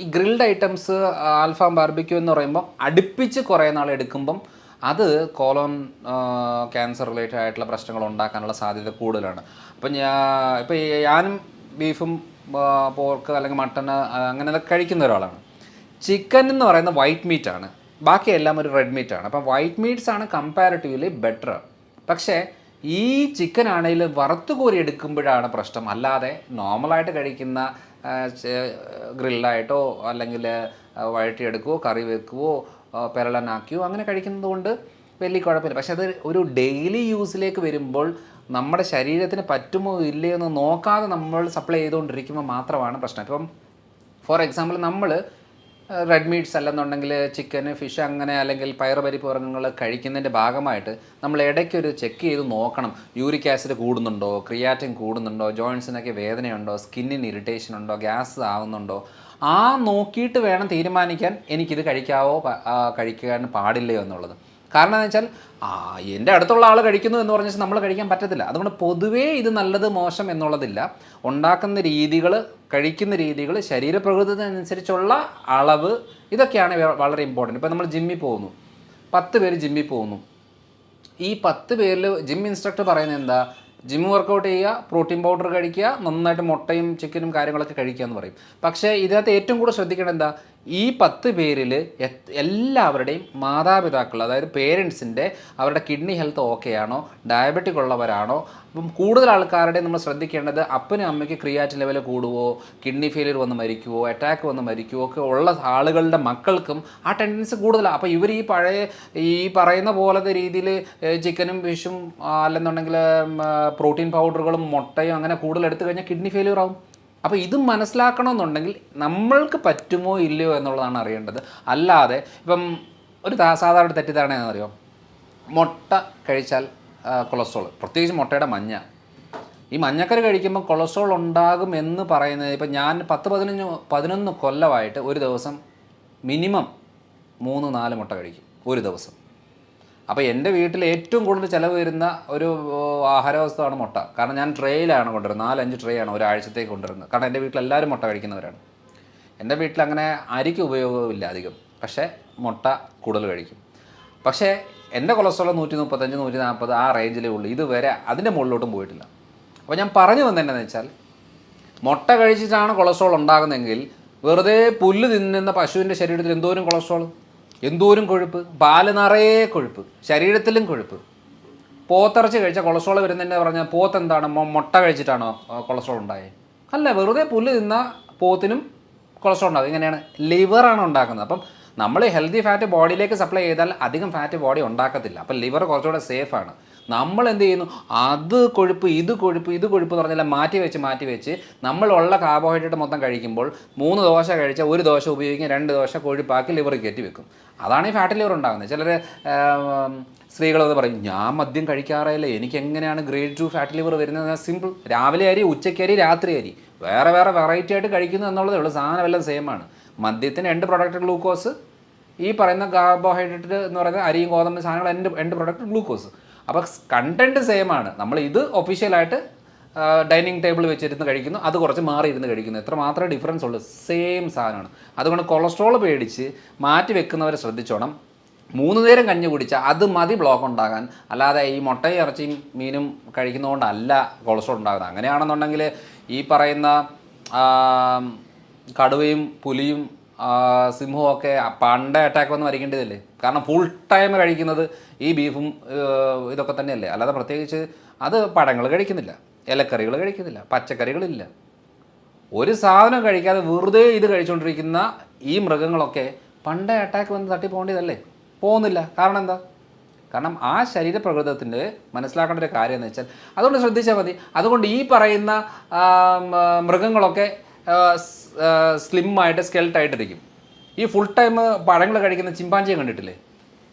ഈ ഗ്രിൽഡ് ഐറ്റംസ് ആൽഫാം ബാർബിക്യൂ എന്ന് പറയുമ്പോൾ അടുപ്പിച്ച് കുറേ നാൾ എടുക്കുമ്പം അത് കോളോൺ ക്യാൻസർ റിലേറ്റഡ് ആയിട്ടുള്ള പ്രശ്നങ്ങൾ ഉണ്ടാക്കാനുള്ള സാധ്യത കൂടുതലാണ്. അപ്പം ഞാനും ബീഫും പോർക്ക് അല്ലെങ്കിൽ മട്ടൺ അങ്ങനെ കഴിക്കുന്ന ഒരാളാണ്. ചിക്കൻ എന്ന് പറയുന്ന വൈറ്റ് മീറ്റാണ്, ബാക്കിയെല്ലാം ഒരു റെഡ് മീറ്റാണ്. അപ്പം വൈറ്റ് മീറ്റ്സ് ആണ് കമ്പാരിറ്റീവ്ലി ബെറ്റർ. പക്ഷേ ഈ ചിക്കൻ ആണെങ്കിലും വറുത്ത് കോരി എടുക്കുമ്പോഴാണ് പ്രശ്നം. അല്ലാതെ നോർമലായിട്ട് കഴിക്കുന്ന ഗ്രില്ലായിട്ടോ അല്ലെങ്കിൽ വഴറ്റിയെടുക്കുകയോ കറി വെക്കുകയോ പെരളനാക്കുകയോ അങ്ങനെ കഴിക്കുന്നത് കൊണ്ട് വലിയ കുഴപ്പമില്ല. പക്ഷെ അത് ഒരു ഡെയിലി യൂസിലേക്ക് വരുമ്പോൾ നമ്മുടെ ശരീരത്തിന് പറ്റുമോ ഇല്ലയോ എന്ന് നോക്കാതെ നമ്മൾ സപ്ലൈ ചെയ്തുകൊണ്ടിരിക്കുമ്പോൾ മാത്രമാണ് പ്രശ്നം. ഇപ്പം ഫോർ എക്സാമ്പിൾ നമ്മൾ റെഡ് മീറ്റ്സ് അല്ലെന്നുണ്ടെങ്കിൽ ചിക്കൻ, ഫിഷ് അങ്ങനെ അല്ലെങ്കിൽ പയറുപരിപ്പ് വർഗ്ഗങ്ങൾ കഴിക്കുന്നതിൻ്റെ ഭാഗമായിട്ട് നമ്മൾ ഇടയ്ക്കൊരു ചെക്ക് ചെയ്ത് നോക്കണം. യൂറിക് ആസിഡ് കൂടുന്നുണ്ടോ, ക്രിയാറ്റിൻ കൂടുന്നുണ്ടോ, ജോയിൻസിനൊക്കെ വേദനയുണ്ടോ, സ്കിന്നിന് ഇറിറ്റേഷൻ ഉണ്ടോ, ഗ്യാസ് ആവുന്നുണ്ടോ, ആ നോക്കിയിട്ട് വേണം തീരുമാനിക്കാൻ എനിക്കിത് കഴിക്കാൻ പാടില്ലയോ എന്നുള്ളത്. കാരണം എന്ന് വെച്ചാൽ എൻ്റെ അടുത്തുള്ള ആൾ കഴിക്കുന്നു എന്ന് പറഞ്ഞാൽ നമ്മൾ കഴിക്കാൻ പറ്റത്തില്ല. അതുകൊണ്ട് പൊതുവേ ഇത് നല്ലത് മോശം എന്നുള്ളതില്ല. ഉണ്ടാക്കുന്ന രീതികൾ, കഴിക്കുന്ന രീതികൾ, ശരീരപ്രകൃതത്തിനനുസരിച്ചുള്ള അളവ്, ഇതൊക്കെയാണ് വളരെ ഇമ്പോർട്ടൻറ്റ്. ഇപ്പോൾ നമ്മൾ ജിമ്മിൽ പോകുന്നു, 10 പേര് ജിമ്മിൽ പോകുന്നു. ഈ 10 പേരിൽ ജിം ഇൻസ്ട്രക്ടർ പറയുന്നത് എന്താ? ജിം വർക്കൗട്ട് ചെയ്യുക, പ്രോട്ടീൻ പൗഡർ കഴിക്കുക, നന്നായിട്ട് മുട്ടയും ചിക്കനും കാര്യങ്ങളൊക്കെ കഴിക്കുക എന്ന് പറയും. പക്ഷേ ഇതിനകത്ത് ഏറ്റവും കൂടുതൽ ശ്രദ്ധിക്കേണ്ടത് എന്താ? ഈ 10 പേരിൽ എല്ലാവരുടെയും മാതാപിതാക്കൾ, അതായത് പേരൻസിൻ്റെ അവരുടെ കിഡ്നി ഹെൽത്ത് ഓക്കെ ആണോ, ഡയബറ്റിക് ഉള്ളവരാണോ? അപ്പം കൂടുതൽ ആൾക്കാരുടെ നമ്മൾ ശ്രദ്ധിക്കേണ്ടത് അപ്പനും അമ്മയ്ക്ക് ക്രിയാറ്റിൻ ലെവൽ കൂടുവോ, കിഡ്നി ഫെയിലിയർ വന്ന് മരിക്കുവോ, അറ്റാക്ക് വന്ന് മരിക്കുവോ ഒക്കെ ഉള്ള ആളുകളുടെ മക്കൾക്കും ആ ടെൻഡൻസി കൂടുതലാണ്. അപ്പോൾ ഇവർ ഈ പറയുന്ന പോലത്തെ രീതിയിൽ ചിക്കനും ഫിഷും അല്ലെന്നുണ്ടെങ്കിൽ പ്രോട്ടീൻ പൗഡറുകളും മുട്ടയും അങ്ങനെ കൂടുതൽ എടുത്തു കഴിഞ്ഞാൽ കിഡ്നി ഫെയിലിയർ ആവും. അപ്പോൾ ഇത് മനസ്സിലാക്കണമെന്നുണ്ടെങ്കിൽ നമ്മൾക്ക് പറ്റുമോ ഇല്ലയോ എന്നുള്ളതാണ് അറിയേണ്ടത്. അല്ലാതെ ഇപ്പം ഒരു സാധാരണ തെറ്റിദ്ധാരണ എന്നറിയോ, മുട്ട കഴിച്ചാൽ കൊളസ്ട്രോൾ, പ്രത്യേകിച്ച് മുട്ടയുടെ മഞ്ഞ, ഈ മഞ്ഞക്കറി കഴിക്കുമ്പോൾ കൊളസ്ട്രോൾ ഉണ്ടാകും എന്ന് പറയുന്നത്, ഇപ്പം ഞാൻ 10-11 കൊല്ലമായിട്ട് ഒരു ദിവസം മിനിമം 3-4 മുട്ട കഴിക്കും ഒരു ദിവസം. അപ്പോൾ എൻ്റെ വീട്ടിൽ ഏറ്റവും കൂടുതൽ ചിലവ് വരുന്ന ഒരു ആഹാരവസ്തുവാണ് മുട്ട. കാരണം ഞാൻ ട്രേയിലാണ് കൊണ്ടുവരുന്നത്, 4-5 ട്രേ ആണ് ഒരാഴ്ചത്തേക്ക് കൊണ്ടുവരുന്നത്. കാരണം എൻ്റെ വീട്ടിൽ എല്ലാവരും മുട്ട കഴിക്കുന്നവരാണ്. എൻ്റെ വീട്ടിൽ അങ്ങനെ അരിക്ക് ഉപയോഗമില്ല അധികം, പക്ഷേ മുട്ട കൂടുതൽ കഴിക്കും. പക്ഷേ എൻ്റെ കൊളസ്ട്രോൾ 135-140 ആ റേഞ്ചിലേ ഉള്ളൂ. ഇതുവരെ അതിൻ്റെ മുകളിലോട്ടും പോയിട്ടില്ല. അപ്പോൾ ഞാൻ പറഞ്ഞു വന്നതെന്നു വെച്ചാൽ, മുട്ട കഴിച്ചിട്ടാണ് കൊളസ്ട്രോൾ ഉണ്ടാകുന്നതെങ്കിൽ വെറുതെ പുല്ല് തിന്നുന്ന പശുവിൻ്റെ ശരീരത്തിൽ എന്തോരം കൊളസ്ട്രോൾ, എന്തോരം കൊഴുപ്പ്, പാല് നിറയെ കൊഴുപ്പ്, ശരീരത്തിലും കൊഴുപ്പ്. പോത്തിറച്ചി കഴിച്ചാൽ കൊളസ്ട്രോൾ വരുന്നതിൻ്റെ പറഞ്ഞാൽ പോത്ത് എന്താണ്, മുട്ട കഴിച്ചിട്ടാണോ കൊളസ്ട്രോൾ ഉണ്ടായത്? അല്ല, വെറുതെ പുല്ല് തിന്ന പോത്തിനും കൊളസ്ട്രോൾ ഉണ്ടാകും. ഇങ്ങനെയാണ് ലിവറാണ് ഉണ്ടാക്കുന്നത്. അപ്പം നമ്മൾ ഹെൽത്തി ഫാറ്റ് ബോഡിയിലേക്ക് സപ്ലൈ ചെയ്താൽ അധികം ഫാറ്റ് ബോഡി ഉണ്ടാക്കത്തില്ല. അപ്പം ലിവർ കുറച്ചുകൂടെ സേഫാണ്. നമ്മൾ എന്ത് ചെയ്യുന്നു, ഇത് കൊഴുപ്പ് എന്ന് പറഞ്ഞാൽ മാറ്റി വെച്ച് നമ്മളുള്ള കാർബോഹൈഡ്രേറ്റ് മൊത്തം കഴിക്കുമ്പോൾ 3 ദോശ കഴിച്ചാൽ 1 ദോശ ഉപയോഗിക്കും, 2 ദോശ കൊഴുപ്പാക്കി ലിവർ കയറ്റി വെക്കും. അതാണ് ഈ ഫാറ്റ് ലിവർ ഉണ്ടാകുന്നത്. ചിലർ സ്ത്രീകളെന്ന് പറയും, ഞാൻ മദ്യം കഴിക്കാറേയില്ല, എനിക്ക് എങ്ങനെയാണ് ഗ്രേഡ് 2 ഫാറ്റ് ലിവർ വരുന്നത്? സിമ്പിൾ, രാവിലെ അരി, ഉച്ചയ്ക്ക് അരി, രാത്രി അരി, വേറെ വെറൈറ്റി ആയിട്ട് കഴിക്കുന്നു എന്നുള്ളതേ ഉള്ളൂ. സാധനം എല്ലാം സെയിം ആണ്. മദ്യത്തിന് എൻഡ് പ്രൊഡക്റ്റ് ഗ്ലൂക്കോസ്, ഈ പറയുന്ന കാർബോഹൈഡ്രേറ്റ് എന്ന് പറയുന്ന അരിയും ഗോതമ്പ് സാധനങ്ങൾ എൻഡ് പ്രൊഡക്റ്റ് ഗ്ലൂക്കോസ്. അപ്പോൾ കണ്ടൻറ്റ് സെയിം ആണ്. നമ്മൾ ഇത് ഒഫീഷ്യലായിട്ട് ഡൈനിങ് ടേബിൾ വെച്ചിരുന്ന് കഴിക്കുന്നു, അത് കുറച്ച് മാറി ഇരുന്ന് കഴിക്കുന്നു. എത്ര മാത്രമേ ഡിഫറൻസ് ഉള്ളൂ, സെയിം സാധനമാണ്. അതുകൊണ്ട് കൊളസ്ട്രോൾ പേടിച്ച് മാറ്റി വെക്കുന്നവരെ ശ്രദ്ധിച്ചോണം. 3 നേരം കഞ്ഞി കുടിച്ചാൽ അത് മതി ബ്ലോക്ക് ഉണ്ടാകാൻ. അല്ലാതെ ഈ മുട്ടയും ഇറച്ചിയും മീനും കഴിക്കുന്നതുകൊണ്ടല്ല കൊളസ്ട്രോൾ ഉണ്ടാകുന്നത്. അങ്ങനെയാണെന്നുണ്ടെങ്കിൽ ഈ പറയുന്ന കടുവയും പുലിയും സിംഹവും ഒക്കെ പണ്ടേ അറ്റാക്ക് വന്ന് മരിക്കേണ്ടതല്ലേ? കാരണം ഫുൾ ടൈം കഴിക്കുന്നത് ഈ ബീഫും ഇതൊക്കെ തന്നെയല്ലേ. അല്ലാതെ പ്രത്യേകിച്ച് അത് പഴങ്ങൾ കഴിക്കുന്നില്ല, ഇലക്കറികൾ കഴിക്കുന്നില്ല, പച്ചക്കറികളില്ല, ഒരു സാധനം കഴിക്കാതെ വെറുതെ ഇത് കഴിച്ചുകൊണ്ടിരിക്കുന്ന ഈ മൃഗങ്ങളൊക്കെ പണ്ടേ അറ്റാക്ക് വന്ന് തട്ടി പോകേണ്ടതല്ലേ? പോകുന്നില്ല. കാരണം എന്താ? കാരണം ആ ശരീരപ്രകൃതത്തിൻ്റെ മനസ്സിലാക്കേണ്ട ഒരു കാര്യം എന്ന് വെച്ചാൽ, അതുകൊണ്ട് ശ്രദ്ധിച്ചാൽ മതി. അതുകൊണ്ട് ഈ പറയുന്ന മൃഗങ്ങളൊക്കെ സ്ലിമ്മായിട്ട് സ്കെൽട്ടായിട്ടിരിക്കും. ഈ ഫുൾ ടൈം പഴങ്ങൾ കഴിക്കുന്ന ചിമ്പാഞ്ചിയെ കണ്ടിട്ടില്ലേ?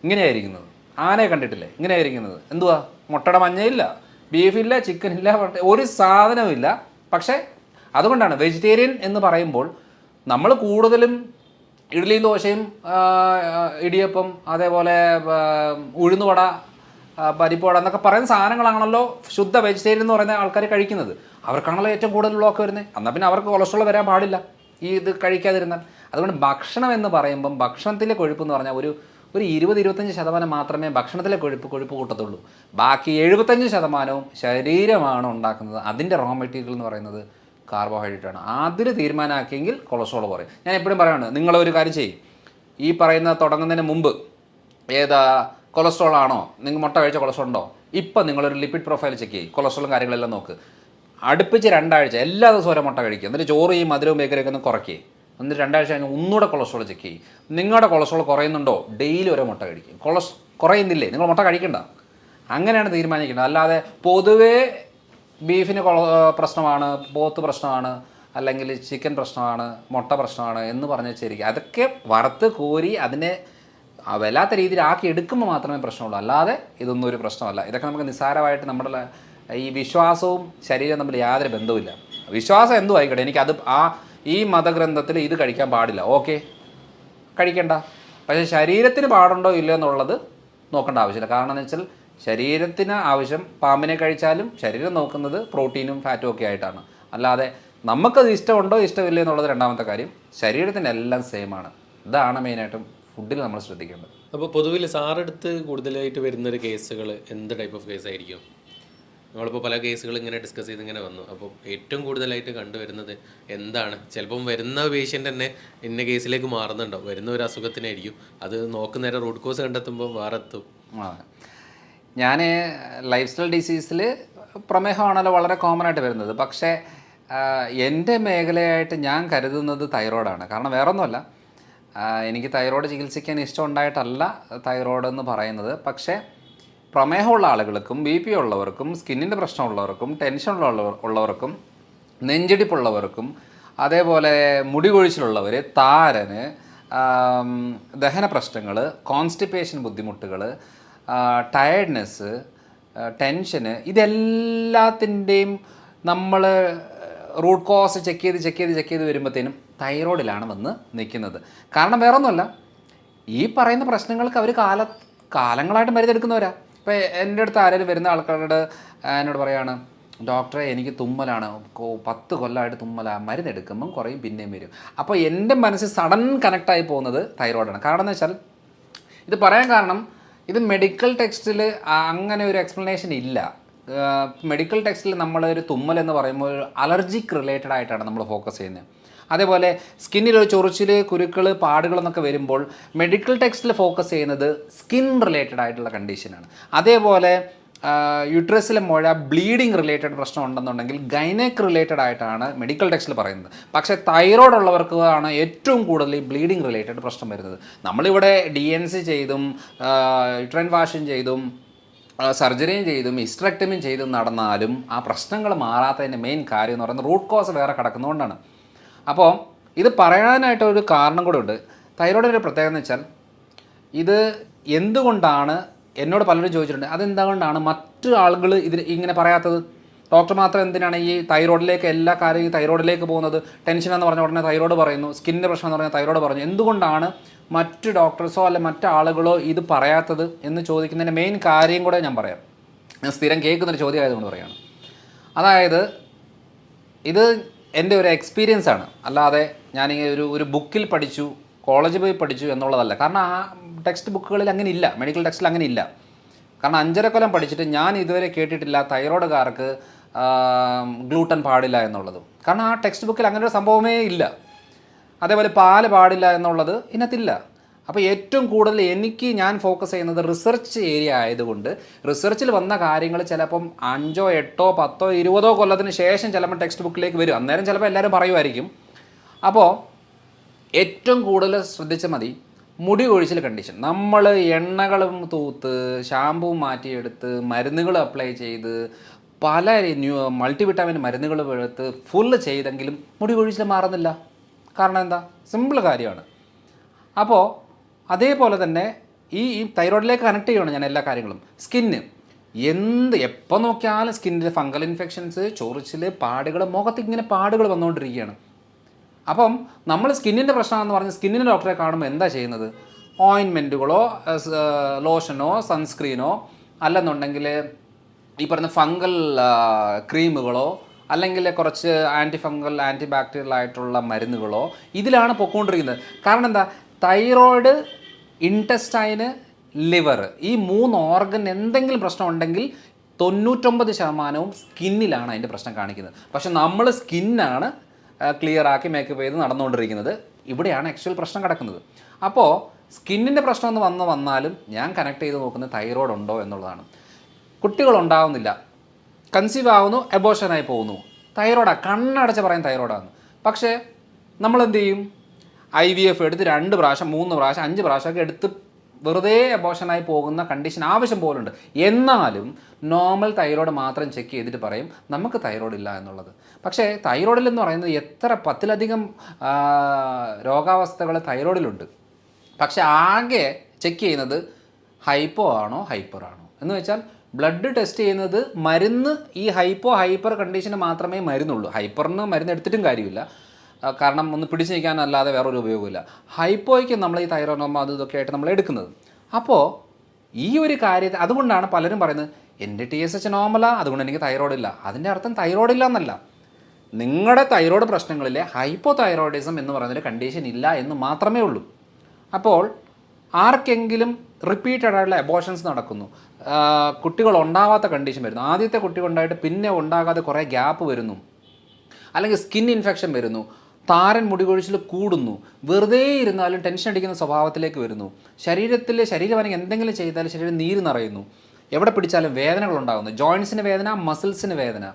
ഇങ്ങനെയായിരിക്കുന്നത്. ആനയെ കണ്ടിട്ടില്ലേ? ഇങ്ങനെയായിരിക്കുന്നത്. എന്തുവാ? മുട്ടയുടെ മഞ്ഞയില്ല, ബീഫില്ല, ചിക്കനില്ല, ഒരു സാധനമില്ല. പക്ഷേ അതുകൊണ്ടാണ് വെജിറ്റേറിയൻ എന്ന് പറയുമ്പോൾ നമ്മൾ കൂടുതലും ഇഡ്ഡലിയും ദോശയും ഇടിയപ്പം, അതേപോലെ ഉഴുന്നുവട, പരിപ്പുവട എന്നൊക്കെ പറയുന്ന സാധനങ്ങളാണല്ലോ ശുദ്ധ വെജിറ്റേറിയൻ എന്ന് പറയുന്ന ആൾക്കാർ കഴിക്കുന്നത്. അവർക്കാണല്ലോ ഏറ്റവും കൂടുതൽ ബ്ലോക്ക് വരുന്നത്. എന്നാൽ പിന്നെ അവർക്ക് കൊളസ്ട്രോൾ വരാൻ പാടില്ല ഈ ഇത് കഴിക്കാതിരുന്നാൽ. അതുകൊണ്ട് ഭക്ഷണം എന്ന് പറയുമ്പം ഭക്ഷണത്തിലെ കൊഴുപ്പ് എന്ന് പറഞ്ഞാൽ ഒരു 20-25% മാത്രമേ ഭക്ഷണത്തിലെ കൊഴുപ്പ് കൂട്ടത്തുള്ളൂ. ബാക്കി 75% ശരീരമാണ് ഉണ്ടാക്കുന്നത്. അതിൻ്റെ റോ മെറ്റീരിയൽ എന്ന് പറയുന്നത് കാർബോഹൈഡ്രേറ്റ് ആണ്. അതിൽ തീരുമാനമാക്കിയെങ്കിൽ കൊളസ്ട്രോൾ കുറയും. ഞാൻ എപ്പോഴും പറയുന്നത്, നിങ്ങളൊരു കാര്യം ചെയ്യും, ഈ പറയുന്ന തുടങ്ങുന്നതിന് മുമ്പ് കൊളസ്ട്രോൾ ആണോ, നിങ്ങൾ മുട്ട കഴിച്ച കൊളസ്ട്രോൾ ഉണ്ടോ, ഇപ്പം നിങ്ങളൊരു ലിപ്പിഡ് പ്രൊഫൈൽ ചെക്ക് ചെയ്യും, കൊളസ്ട്രോളും കാര്യങ്ങളെല്ലാം നോക്ക്. അടുപ്പിച്ച് 2 ആഴ്ച എല്ലാ ദിവസവും ഓരോ മുട്ട കഴിക്കുക. എന്നിട്ട് ചോറ് ഈ മധുരവും ബേക്കറിയൊക്കെ ഒന്ന് കുറയ്ക്കുക. എന്നിട്ട് 2 ആഴ്ച കഴിഞ്ഞ് ഒന്നുകൂടെ കൊളസ്ട്രോൾ ചെക്ക് ചെയ്യും. നിങ്ങളുടെ കൊളസ്ട്രോൾ കുറയുന്നുണ്ടോ, ഡെയിലി ഓരോ മുട്ട കഴിക്കും. കുറയുന്നില്ലേ, നിങ്ങൾ മുട്ട കഴിക്കണ്ട. അങ്ങനെയാണ് തീരുമാനിക്കേണ്ടത്. അല്ലാതെ പൊതുവേ ബീഫിന് പ്രശ്നമാണ്, പോത്ത് പ്രശ്നമാണ്, അല്ലെങ്കിൽ ചിക്കൻ പ്രശ്നമാണ്, മുട്ട പ്രശ്നമാണ് എന്ന് പറഞ്ഞ് വെച്ചിരിക്കുക. അതൊക്കെ വറുത്ത് കോരി അതിനെ വല്ലാത്ത രീതിയിൽ ആക്കി എടുക്കുമ്പോൾ മാത്രമേ പ്രശ്നമുള്ളൂ. അല്ലാതെ ഇതൊന്നും ഒരു പ്രശ്നമല്ല. ഇതൊക്കെ നമുക്ക് നിസ്സാരമായിട്ട് നമ്മുടെ ഈ വിശ്വാസവും ശരീരവും തമ്മിൽ യാതൊരു ബന്ധവുമില്ല. വിശ്വാസം എന്തും ആയിക്കോട്ടെ, എനിക്കത് ഈ മതഗ്രന്ഥത്തിൽ ഇത് കഴിക്കാൻ പാടില്ല, ഓക്കെ, കഴിക്കണ്ട. പക്ഷേ ശരീരത്തിന് പാടുണ്ടോ ഇല്ലയോ എന്നുള്ളത് നോക്കേണ്ട ആവശ്യമില്ല. കാരണം എന്ന് വെച്ചാൽ ശരീരത്തിന് ആവശ്യം പാമ്പിനെ കഴിച്ചാലും ശരീരം നോക്കുന്നത് പ്രോട്ടീനും ഫാറ്റും ഒക്കെ ആയിട്ടാണ്. അല്ലാതെ നമുക്കത് ഇഷ്ടമുണ്ടോ ഇഷ്ടമില്ല എന്നുള്ളത് രണ്ടാമത്തെ കാര്യം. ശരീരത്തിന് എല്ലാം സെയിമാണ്. ഇതാണ് മെയിനായിട്ടും ഫുഡിൽ നമ്മൾ ശ്രദ്ധിക്കേണ്ടത്. അപ്പോൾ പൊതുവിൽ സാറെടുത്ത് കൂടുതലായിട്ട് വരുന്നൊരു കേസുകൾ എന്ത് ടൈപ്പ് ഓഫ് കേസ് ആയിരിക്കും? നമ്മളിപ്പോൾ പല കേസുകൾ ഇങ്ങനെ ഡിസ്കസ് ചെയ്ത് ഇങ്ങനെ വന്നു. അപ്പോൾ ഏറ്റവും കൂടുതലായിട്ട് കണ്ടുവരുന്നത് എന്താണ്? ചിലപ്പം വരുന്ന പേഷ്യൻ്റ് തന്നെ ഇന്ന കേസിലേക്ക് മാറുന്നുണ്ടാവും. വരുന്ന ഒരു അസുഖത്തിനായിരിക്കും, അത് നോക്കുന്നേരം റൂട്ട് കോസ് കണ്ടെത്തുമ്പോൾ വേറെ എത്തും. ഞാൻ ലൈഫ് സ്റ്റൈൽ ഡിസീസിൽ പ്രമേഹമാണല്ലോ വളരെ കോമൺ ആയിട്ട് വരുന്നത്. പക്ഷേ എൻ്റെ മേഖലയായിട്ട് ഞാൻ കരുതുന്നത് തൈറോയ്ഡാണ്. കാരണം വേറൊന്നുമല്ല, എനിക്ക് തൈറോയ്ഡ് ചികിത്സിക്കാൻ ഇഷ്ടമുണ്ടായിട്ടല്ല തൈറോയ്ഡ് എന്ന് പറയുന്നത്. പക്ഷേ പ്രമേഹമുള്ള ആളുകൾക്കും BP ഉള്ളവർക്കും സ്കിന്നിൻ്റെ പ്രശ്നമുള്ളവർക്കും ടെൻഷൻ ഉള്ളവർക്കും നെഞ്ചിടിപ്പുള്ളവർക്കും അതേപോലെ മുടി കൊഴിച്ചിലുള്ളവർ, താരന്, ദഹന പ്രശ്നങ്ങൾ, കോൺസ്റ്റിപ്പേഷൻ ബുദ്ധിമുട്ടുകൾ, ടയർഡ്നെസ്, ടെൻഷന്, ഇതെല്ലാത്തിൻ്റെയും നമ്മൾ റൂട്ട് കോസ് ചെക്ക് ചെയ്ത് വരുമ്പോഴത്തേനും തൈറോയ്ഡിലാണ് വന്ന് നിൽക്കുന്നത്. കാരണം വേറൊന്നുമല്ല, ഈ പറയുന്ന പ്രശ്നങ്ങൾക്ക് അവർ കാലങ്ങളായിട്ട് മരുന്നെടുക്കുന്നവരാ. ഇപ്പോൾ എൻ്റെ അടുത്ത് ആരെങ്കിലും വരുന്ന ആൾക്കാരോട് എന്നോട് പറയാണ്, ഡോക്ടറെ എനിക്ക് തുമ്മലാണ്, 10 കൊല്ലമായിട്ട് തുമ്മലാണ്, മരുന്നെടുക്കുമ്പം കുറയും പിന്നെയും വരും. അപ്പോൾ എൻ്റെ മനസ്സിൽ സഡൻ കണക്റ്റായി പോകുന്നത് തൈറോയ്ഡാണ്. കാരണം എന്ന് വെച്ചാൽ ഇത് പറയാൻ കാരണം, ഇത് മെഡിക്കൽ ടെക്സ്റ്റിൽ അങ്ങനെ ഒരു എക്സ്പ്ലനേഷൻ ഇല്ല. മെഡിക്കൽ ടെക്സ്റ്റിൽ നമ്മളൊരു തുമ്മൽ എന്ന് പറയുമ്പോൾ ഒരു അലർജിക് റിലേറ്റഡ് ആയിട്ടാണ് നമ്മൾ ഫോക്കസ് ചെയ്യുന്നത്. അതേപോലെ സ്കിന്നിലൊരു ചൊറിച്ചിൽ, കുരുക്കൾ, പാടുകൾ എന്നൊക്കെ വരുമ്പോൾ മെഡിക്കൽ ടെക്സ്റ്റിൽ ഫോക്കസ് ചെയ്യുന്നത് സ്കിൻ റിലേറ്റഡ് ആയിട്ടുള്ള കണ്ടീഷനാണ്. അതേപോലെ യൂട്രസിലെ മുഴ, ബ്ലീഡിങ് റിലേറ്റഡ് പ്രശ്നം ഉണ്ടെന്നുണ്ടെങ്കിൽ ഗൈനക് റിലേറ്റഡ് ആയിട്ടാണ് മെഡിക്കൽ ടെക്സ്റ്റിൽ പറയുന്നത്. പക്ഷേ തൈറോയ്ഡ് ഉള്ളവർക്കാണ് ഏറ്റവും കൂടുതൽ ഈ ബ്ലീഡിങ് റിലേറ്റഡ് പ്രശ്നം വരുന്നത്. നമ്മളിവിടെ DNC ചെയ്തും യൂട്രൈൻ വാഷിങ് ചെയ്തും സർജറിയും ചെയ്തും ഹിസ്റ്ററക്ടമിയും ചെയ്തും നടന്നാലും ആ പ്രശ്നങ്ങൾ മാറാത്തതിൻ്റെ മെയിൻ കാര്യം എന്ന് പറയുന്നത് റൂട്ട് കോസ് വേറെ കിടക്കുന്നതുകൊണ്ടാണ്. അപ്പോൾ ഇത് പറയാനായിട്ടൊരു കാരണം കൂടെ ഉണ്ട്. തൈറോയ്ഡിൻ്റെ ഒരു പ്രത്യേകത എന്ന് വെച്ചാൽ, ഇത് എന്തുകൊണ്ടാണ്, എന്നോട് പലരും ചോദിച്ചിട്ടുണ്ട്, അതെന്തുകൊണ്ടാണ് മറ്റു ആളുകൾ ഇതിൽ ഇങ്ങനെ പറയാത്തത്? ഡോക്ടർ മാത്രം എന്തിനാണ് ഈ തൈറോയ്ഡിലേക്ക് എല്ലാ കാര്യവും തൈറോയ്ഡിലേക്ക് പോകുന്നത്? ടെൻഷൻ എന്ന് പറഞ്ഞ ഉടനെ തൈറോയ്ഡ് പറയുന്നു, സ്കിന്നിൻ്റെ പ്രശ്നം എന്ന് പറഞ്ഞാൽ തൈറോയ്ഡ് പറഞ്ഞു. എന്തുകൊണ്ടാണ് മറ്റു ഡോക്ടേഴ്സോ അല്ലെ മറ്റു ആളുകളോ ഇത് പറയാത്തത് എന്ന് ചോദിക്കുന്നതിൻ്റെ മെയിൻ കാര്യം കൂടെ ഞാൻ പറയാം. ഞാൻ സ്ഥിരം കേൾക്കുന്നൊരു ചോദ്യം ആയതുകൊണ്ട് പറയുകയാണ്. അതായത് ഇത് എൻ്റെ ഒരു എക്സ്പീരിയൻസ് ആണ്, അല്ലാതെ ഞാൻ ഒരു ബുക്കിൽ പഠിച്ചു, കോളേജിൽ പോയി പഠിച്ചു എന്നുള്ളതല്ല. കാരണം ആ ടെക്സ്റ്റ് ബുക്കുകളിൽ അങ്ങനെ ഇല്ല, മെഡിക്കൽ ടെക്സ്റ്റിൽ അങ്ങനെ ഇല്ല. കാരണം 5.5 കൊല്ലം പഠിച്ചിട്ട് ഞാൻ ഇതുവരെ കേട്ടിട്ടില്ല തൈറോയ്ഡുകാർക്ക് ഗ്ലൂട്ടൻ പാടില്ല എന്നുള്ളത്. കാരണം ആ ടെക്സ്റ്റ് ബുക്കിൽ അങ്ങനെ ഒരു സംഭവമേ ഇല്ല. അതേപോലെ പാല് പാടില്ല എന്നുള്ളത് ഇതിനകത്തില്ല. അപ്പോൾ ഏറ്റവും കൂടുതൽ ഞാൻ ഫോക്കസ് ചെയ്യുന്നത് റിസർച്ച് ഏരിയ ആയതുകൊണ്ട് റിസർച്ചിൽ വന്ന കാര്യങ്ങൾ ചിലപ്പം 5, 8, 10, 20 കൊല്ലത്തിന് ശേഷം ചിലപ്പോൾ ടെക്സ്റ്റ് ബുക്കിലേക്ക് വരും. അന്നേരം ചിലപ്പോൾ എല്ലാവരും പറയുമായിരിക്കും. അപ്പോൾ ഏറ്റവും കൂടുതൽ ശ്രദ്ധിച്ചാൽ മതി മുടി കൊഴിച്ചിൽ കണ്ടീഷൻ. നമ്മൾ എണ്ണകളും തൂത്ത് ഷാമ്പൂ മാറ്റിയെടുത്ത് മരുന്നുകൾ അപ്ലൈ ചെയ്ത് പല മൾട്ടിവിറ്റാമിൻ മരുന്നുകൾ എടുത്ത് ഫുള്ള് ചെയ്തെങ്കിലും മുടി കൊഴിച്ചിൽ മാറുന്നില്ല. കാരണം എന്താ? സിമ്പിൾ കാര്യമാണ്. അപ്പോൾ അതേപോലെ തന്നെ ഈ തൈറോയ്ഡിലേക്ക് കണക്ട് ചെയ്യണം ഞാൻ എല്ലാ കാര്യങ്ങളും. സ്കിന്ന് എപ്പോൾ നോക്കിയാലും സ്കിന്നിൽ ഫംഗൽ ഇൻഫെക്ഷൻസ്, ചൊറിച്ചിൽ, പാടുകൾ, മുഖത്ത് ഇങ്ങനെ പാടുകൾ വന്നുകൊണ്ടിരിക്കുകയാണ്. അപ്പം നമ്മൾ സ്കിന്നിൻ്റെ പ്രശ്നമാണെന്ന് പറഞ്ഞ് സ്കിന്നിൻ്റെ ഡോക്ടറെ കാണുമ്പോൾ എന്താ ചെയ്യുന്നത്? ഓയിൻമെൻറ്റുകളോ ലോഷനോ സൺസ്ക്രീനോ അല്ലെന്നുണ്ടെങ്കിൽ ഈ പറഞ്ഞ ഫംഗൽ ക്രീമുകളോ അല്ലെങ്കിൽ കുറച്ച് ആൻറ്റി ഫംഗൽ ആൻറ്റി ബാക്ടീരിയൽ ആയിട്ടുള്ള മരുന്നുകളോ ഇതിലാണ് പൊയ്ക്കൊണ്ടിരിക്കുന്നത്. കാരണം എന്താ? തൈറോയ്ഡ്, ഇൻറ്റസ്റ്റൈന്, ലിവർ, ഈ 3 ഓർഗൻ എന്തെങ്കിലും പ്രശ്നം ഉണ്ടെങ്കിൽ 99% സ്കിന്നിലാണ് അതിൻ്റെ പ്രശ്നം കാണിക്കുന്നത്. പക്ഷെ നമ്മൾ സ്കിന്നാണ് ക്ലിയർ ആക്കി മേക്കപ്പ് ചെയ്ത് നടന്നുകൊണ്ടിരിക്കുന്നത്. ഇവിടെയാണ് ആക്ച്വൽ പ്രശ്നം കിടക്കുന്നത്. അപ്പോൾ സ്കിന്നിൻ്റെ പ്രശ്നം എന്ന് വന്നാലും ഞാൻ കണക്ട് ചെയ്ത് നോക്കുന്നത് തൈറോയ്ഡ് ഉണ്ടോ എന്നുള്ളതാണ്. കുട്ടികളുണ്ടാവുന്നില്ല, കൺസീവ് ആവുന്നു, എബോഷനായി പോകുന്നു, തൈറോയ്ഡാണ്, കണ്ണടച്ച് പറയും തൈറോയ്ഡാണ്. പക്ഷേ നമ്മളെന്ത് ചെയ്യും? IVF എടുത്ത് 2 പ്രാവശ്യം 3 പ്രാവശ്യം 5 പ്രാവശ്യമൊക്കെ എടുത്ത് വെറുതെ അബോഷനായി പോകുന്ന കണ്ടീഷൻ ആവശ്യം പോലുണ്ട്. എന്നാലും നോർമൽ തൈറോയ്ഡ് മാത്രം ചെക്ക് ചെയ്തിട്ട് പറയും നമുക്ക് തൈറോയ്ഡ് ഇല്ല എന്നുള്ളത്. പക്ഷേ തൈറോയ്ഡിലെന്ന് പറയുന്നത് എത്ര 10ലധികം രോഗാവസ്ഥകൾ തൈറോയ്ഡിലുണ്ട്. പക്ഷേ ആകെ ചെക്ക് ചെയ്യുന്നത് ഹൈപ്പോ ആണോ ഹൈപ്പർ ആണോ എന്ന് വെച്ചാൽ ബ്ലഡ് ടെസ്റ്റ് ചെയ്യുന്നത് മരുന്ന് ഈ ഹൈപ്പർ കണ്ടീഷന് മാത്രമേ മരുന്നുള്ളൂ. ഹൈപ്പറിന് മരുന്ന് എടുത്തിട്ടും കാര്യമില്ല, കാരണം ഒന്ന് പിടിച്ചു നിൽക്കാനല്ലാതെ വേറൊരു ഉപയോഗമില്ല. ഹൈപ്പോയ്ക്ക് നമ്മൾ ഈ തൈറോയ്ഡ് അത് ഇതൊക്കെ ആയിട്ട് നമ്മൾ എടുക്കുന്നത്. അപ്പോൾ ഈ ഒരു കാര്യത്തെ അതുകൊണ്ടാണ് പലരും പറയുന്നത് എൻ്റെ TSH നോർമലാണ്, അതുകൊണ്ട് എനിക്ക് തൈറോയ്ഡ് ഇല്ല. അതിൻ്റെ അർത്ഥം തൈറോയ്ഡ് ഇല്ല എന്നല്ല, നിങ്ങളുടെ തൈറോയ്ഡ് പ്രശ്നങ്ങളിലെ ഹൈപ്പോ തൈറോയിഡിസം എന്ന് പറയുന്നൊരു കണ്ടീഷൻ ഇല്ല എന്ന് മാത്രമേ ഉള്ളൂ. അപ്പോൾ ആർക്കെങ്കിലും റിപ്പീറ്റഡ് ആയിട്ടുള്ള അബോർഷൻസ് നടക്കുന്നു, കുട്ടികൾ ഉണ്ടാവാത്ത കണ്ടീഷൻ വരുന്നു, ആദ്യത്തെ കുട്ടികൾ ഉണ്ടായിട്ട് പിന്നെ ഉണ്ടാകാതെ കുറേ ഗ്യാപ്പ് വരുന്നു, അല്ലെങ്കിൽ സ്കിൻ ഇൻഫെക്ഷൻ വരുന്നു, താരൻ മുടികൊഴിച്ചിൽ കൂടുന്നു, വെറുതെ ഇരുന്നാലും ടെൻഷൻ അടിക്കുന്ന സ്വഭാവത്തിലേക്ക് വരുന്നു, ശരീരഭാരം എന്തെങ്കിലും ചെയ്താൽ ശരീരം നീര് നിറയുന്നു, എവിടെ പിടിച്ചാലും വേദനകൾ ഉണ്ടാകുന്നു, ജോയിൻസിന് വേദന, മസിൽസിന് വേദന,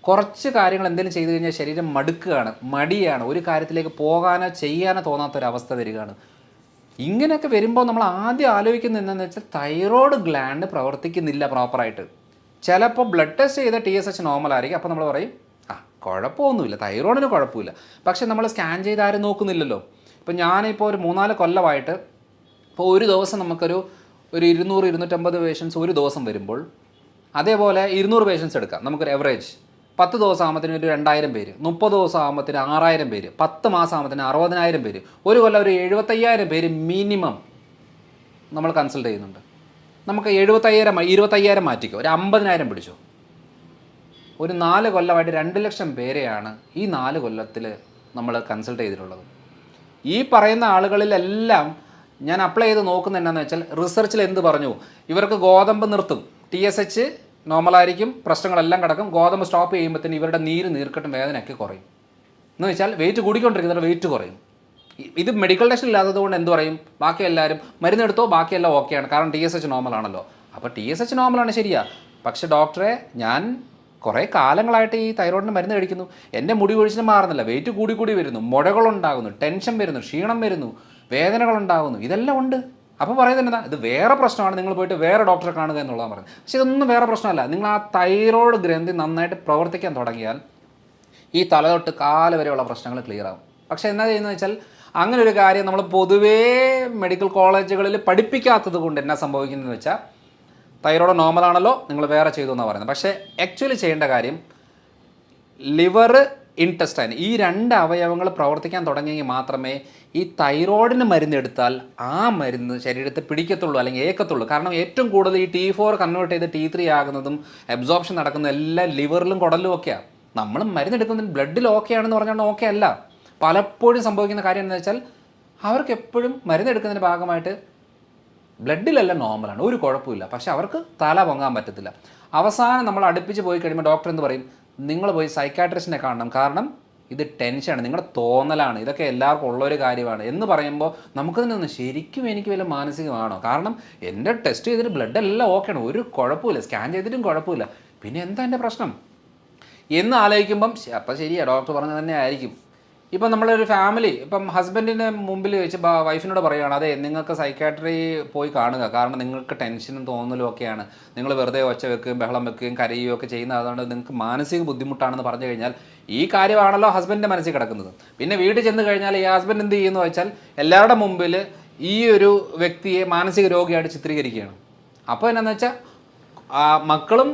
കുറച്ച് കാര്യങ്ങൾ എന്തെങ്കിലും ചെയ്തു കഴിഞ്ഞാൽ ശരീരം മടുക്കുകയാണ്, മടിയാണ്, ഒരു കാര്യത്തിലേക്ക് പോകാനോ ചെയ്യാനോ തോന്നാത്തൊരവസ്ഥ വരികയാണ്. ഇങ്ങനെയൊക്കെ വരുമ്പോൾ നമ്മൾ ആദ്യം ആലോചിക്കുന്നത് എന്താണെന്ന് വെച്ചാൽ തൈറോയ്ഡ് ഗ്ലാൻഡ് പ്രവർത്തിക്കുന്നില്ല പ്രോപ്പറായിട്ട്. ചിലപ്പോൾ ബ്ലഡ് ടെസ്റ്റ് ചെയ്ത TSH നോർമൽ ആയിരിക്കും, അപ്പോൾ നമ്മൾ പറയും കുഴപ്പമൊന്നുമില്ല, തൈറോയിഡിന് കുഴപ്പമില്ല. പക്ഷെ നമ്മൾ സ്കാൻ ചെയ്ത് ആരും നോക്കുന്നില്ലല്ലോ. ഇപ്പോൾ ഞാനിപ്പോൾ ഒരു 3-4 കൊല്ലമായിട്ട് ഇപ്പോൾ ഒരു ദിവസം നമുക്കൊരു 200-250 പേഷ്യൻസ് ഒരു ദിവസം വരുമ്പോൾ, അതേപോലെ 200 പേഷ്യൻസ് എടുക്കാം, നമുക്കൊരു എവറേജ് 10 ദിവസം ആകുമ്പോഴത്തേന് ഒരു 2000 പേര്, 30 ദിവസം ആകുമ്പോഴത്തേന് 6000 പേര്, 10 മാസം ആകുമ്പോഴത്തേന് 60000 പേര്, ഒരു കൊല്ലം ഒരു 75000 പേര് മിനിമം നമ്മൾ കൺസൾട്ട് ചെയ്യുന്നുണ്ട്. നമുക്ക് 25,000 മാറ്റിക്കോ, ഒരു 50,000 പിടിച്ചോ. ഒരു 4 കൊല്ലമായിട്ട് 2 ലക്ഷം പേരെയാണ് ഈ 4 കൊല്ലത്തിൽ നമ്മൾ കൺസൾട്ട് ചെയ്തിട്ടുള്ളത്. ഈ പറയുന്ന ആളുകളിലെല്ലാം ഞാൻ അപ്ലൈ ചെയ്ത് നോക്കുന്നത് എന്താണെന്ന് വെച്ചാൽ റിസർച്ചിൽ എന്ത് പറഞ്ഞു, ഇവർക്ക് ഗോതമ്പ് നിർത്തും, TSH നോർമലായിരിക്കും, പ്രശ്നങ്ങളെല്ലാം കിടക്കും, ഗോതമ്പ് സ്റ്റോപ്പ് ചെയ്യുമ്പോഴത്തേന് ഇവരുടെ നീർക്കെട്ടും വേദനയൊക്കെ കുറയും. എന്ന് വെച്ചാൽ വെയിറ്റ് കൂടിക്കൊണ്ടിരിക്കുന്നവരുടെ വെയിറ്റ് കുറയും. ഇത് മെഡിക്കൽ ടെസ്റ്റ് ഇല്ലാത്തത് കൊണ്ട് എന്ത് പറയും, ബാക്കി എല്ലാവരും മരുന്നെടുത്തോ, ബാക്കിയെല്ലാം ഓക്കെയാണ്, കാരണം TSH നോർമലാണല്ലോ. അപ്പോൾ TSH നോർമലാണ് ശരിയാ, പക്ഷേ ഡോക്ടറെ ഞാൻ കുറേ കാലങ്ങളായിട്ട് ഈ തൈറോയിഡിന് മരുന്ന് കഴിക്കുന്നു, എൻ്റെ മുടി കൊഴിച്ചിലും മാറുന്നില്ല, വെയിറ്റ് കൂടി വരുന്നു, മുഴകളുണ്ടാകുന്നു, ടെൻഷൻ വരുന്നു, ക്ഷീണം വരുന്നു, വേദനകളുണ്ടാകുന്നു, ഇതെല്ലാം ഉണ്ട്. അപ്പോൾ പറയുന്നത് എന്താ, ഇത് വേറെ പ്രശ്നമാണ്, നിങ്ങൾ പോയിട്ട് വേറെ ഡോക്ടറെ കാണുക എന്നുള്ളതാണ് പറയുന്നത്. പക്ഷേ ഇതൊന്നും വേറെ പ്രശ്നമല്ല. നിങ്ങൾ ആ തൈറോയ്ഡ് ഗ്രന്ഥി നന്നായിട്ട് പ്രവർത്തിക്കാൻ തുടങ്ങിയാൽ ഈ തല തൊട്ട് കാല് വരെയുള്ള പ്രശ്നങ്ങൾ ക്ലിയർ ആകും. പക്ഷേ എന്താ ചെയ്യുന്നത് വെച്ചാൽ അങ്ങനെ ഒരു കാര്യം നമ്മൾ പൊതുവേ മെഡിക്കൽ കോളേജുകളിൽ പഠിപ്പിക്കാത്തത് കൊണ്ട് എന്നാ സംഭവിക്കുന്നതെന്ന് വെച്ചാൽ തൈറോയ്ഡ് നോർമലാണല്ലോ, നിങ്ങൾ വേറെ ചെയ്തു എന്നാണ് പറയുന്നത്. പക്ഷേ ആക്ച്വലി ചെയ്യേണ്ട കാര്യം ലിവർ, ഇൻറ്റസ്റ്റൈൻ ഈ 2 അവയവങ്ങൾ പ്രവർത്തിക്കാൻ തുടങ്ങിയെങ്കിൽ മാത്രമേ ഈ തൈറോയിഡിന് മരുന്നെടുത്താൽ ആ മരുന്ന് ശരീരത്തെ പിടിക്കത്തുള്ളൂ, അല്ലെങ്കിൽ ഏക്കത്തുള്ളൂ. കാരണം ഏറ്റവും കൂടുതൽ ഈ T4 കൺവേർട്ട് ചെയ്ത് T3 ആകുന്നതും അബ്സോർപ്ഷൻ നടക്കുന്നതും എല്ലാം ലിവറിലും കുടലിലും ഒക്കെയാണ്. നമ്മൾ മരുന്നെടുക്കുന്നതിന് ബ്ലഡിൽ ഓക്കെ ആണെന്ന് പറഞ്ഞാൽ ഓക്കെ അല്ല. പലപ്പോഴും സംഭവിക്കുന്ന കാര്യം എന്താണെന്ന് വെച്ചാൽ അവർക്ക് എപ്പോഴും മരുന്നെടുക്കുന്നതിൻ്റെ ഭാഗമായിട്ട് ബ്ലഡിലെല്ലാം നോർമലാണ്, ഒരു കുഴപ്പമില്ല, പക്ഷെ അവർക്ക് തല പൊങ്ങാൻ പറ്റത്തില്ല. അവസാനം നമ്മൾ അടുപ്പിച്ച് പോയി കഴിയുമ്പോൾ ഡോക്ടർ എന്ത് പറയും, നിങ്ങൾ പോയി സൈക്കാട്രിസ്റ്റിനെ കാണണം, കാരണം ഇത് ടെൻഷനാണ്, നിങ്ങളുടെ തോന്നലാണ്, ഇതൊക്കെ എല്ലാവർക്കും ഉള്ളൊരു കാര്യമാണ് എന്ന് പറയുമ്പോൾ നമുക്കതിനൊന്ന് ശരിക്കും എനിക്ക് വല്ല മാനസികമാണോ, കാരണം എൻ്റെ ടെസ്റ്റ് ചെയ്തിട്ട് ബ്ലഡ് എല്ലാം ഓക്കെയാണ്, ഒരു കുഴപ്പമില്ല, സ്കാൻ ചെയ്തിട്ടും കുഴപ്പമില്ല, പിന്നെ എന്താ എൻ്റെ പ്രശ്നം എന്ന് ആലോചിക്കുമ്പം അപ്പം ശരിയാണ്, ഡോക്ടർ പറഞ്ഞത് തന്നെ ആയിരിക്കും. ഇപ്പം നമ്മളൊരു ഫാമിലി ഇപ്പം ഹസ്ബൻഡിൻ്റെ മുമ്പിൽ വെച്ച് വൈഫിനോട് പറയുകയാണ്, അതെ നിങ്ങൾക്ക് സൈക്കാട്രി പോയി കാണുക, കാരണം നിങ്ങൾക്ക് ടെൻഷനും തോന്നലും ഒക്കെയാണ്, നിങ്ങൾ വെറുതെ ഒച്ച വെക്കുകയും ബഹളം വെക്കുകയും കരയുകയും ഒക്കെ ചെയ്യുന്നത്, അതുകൊണ്ട് നിങ്ങൾക്ക് മാനസിക ബുദ്ധിമുട്ടാണെന്ന് പറഞ്ഞു കഴിഞ്ഞാൽ ഈ കാര്യമാണല്ലോ ഹസ്ബൻഡിൻ്റെ മനസ്സിൽ കിടക്കുന്നത്. പിന്നെ വീട്ടിൽ ചെന്ന് കഴിഞ്ഞാൽ ഈ ഹസ്ബൻഡ് എന്ത് ചെയ്യുന്നു വെച്ചാൽ എല്ലാവരുടെ മുമ്പിൽ ഈ ഒരു വ്യക്തിയെ മാനസിക രോഗിയായിട്ട് ചിത്രീകരിക്കുകയാണ്. അപ്പോൾ എന്നാന്ന് വെച്ചാൽ മക്കളും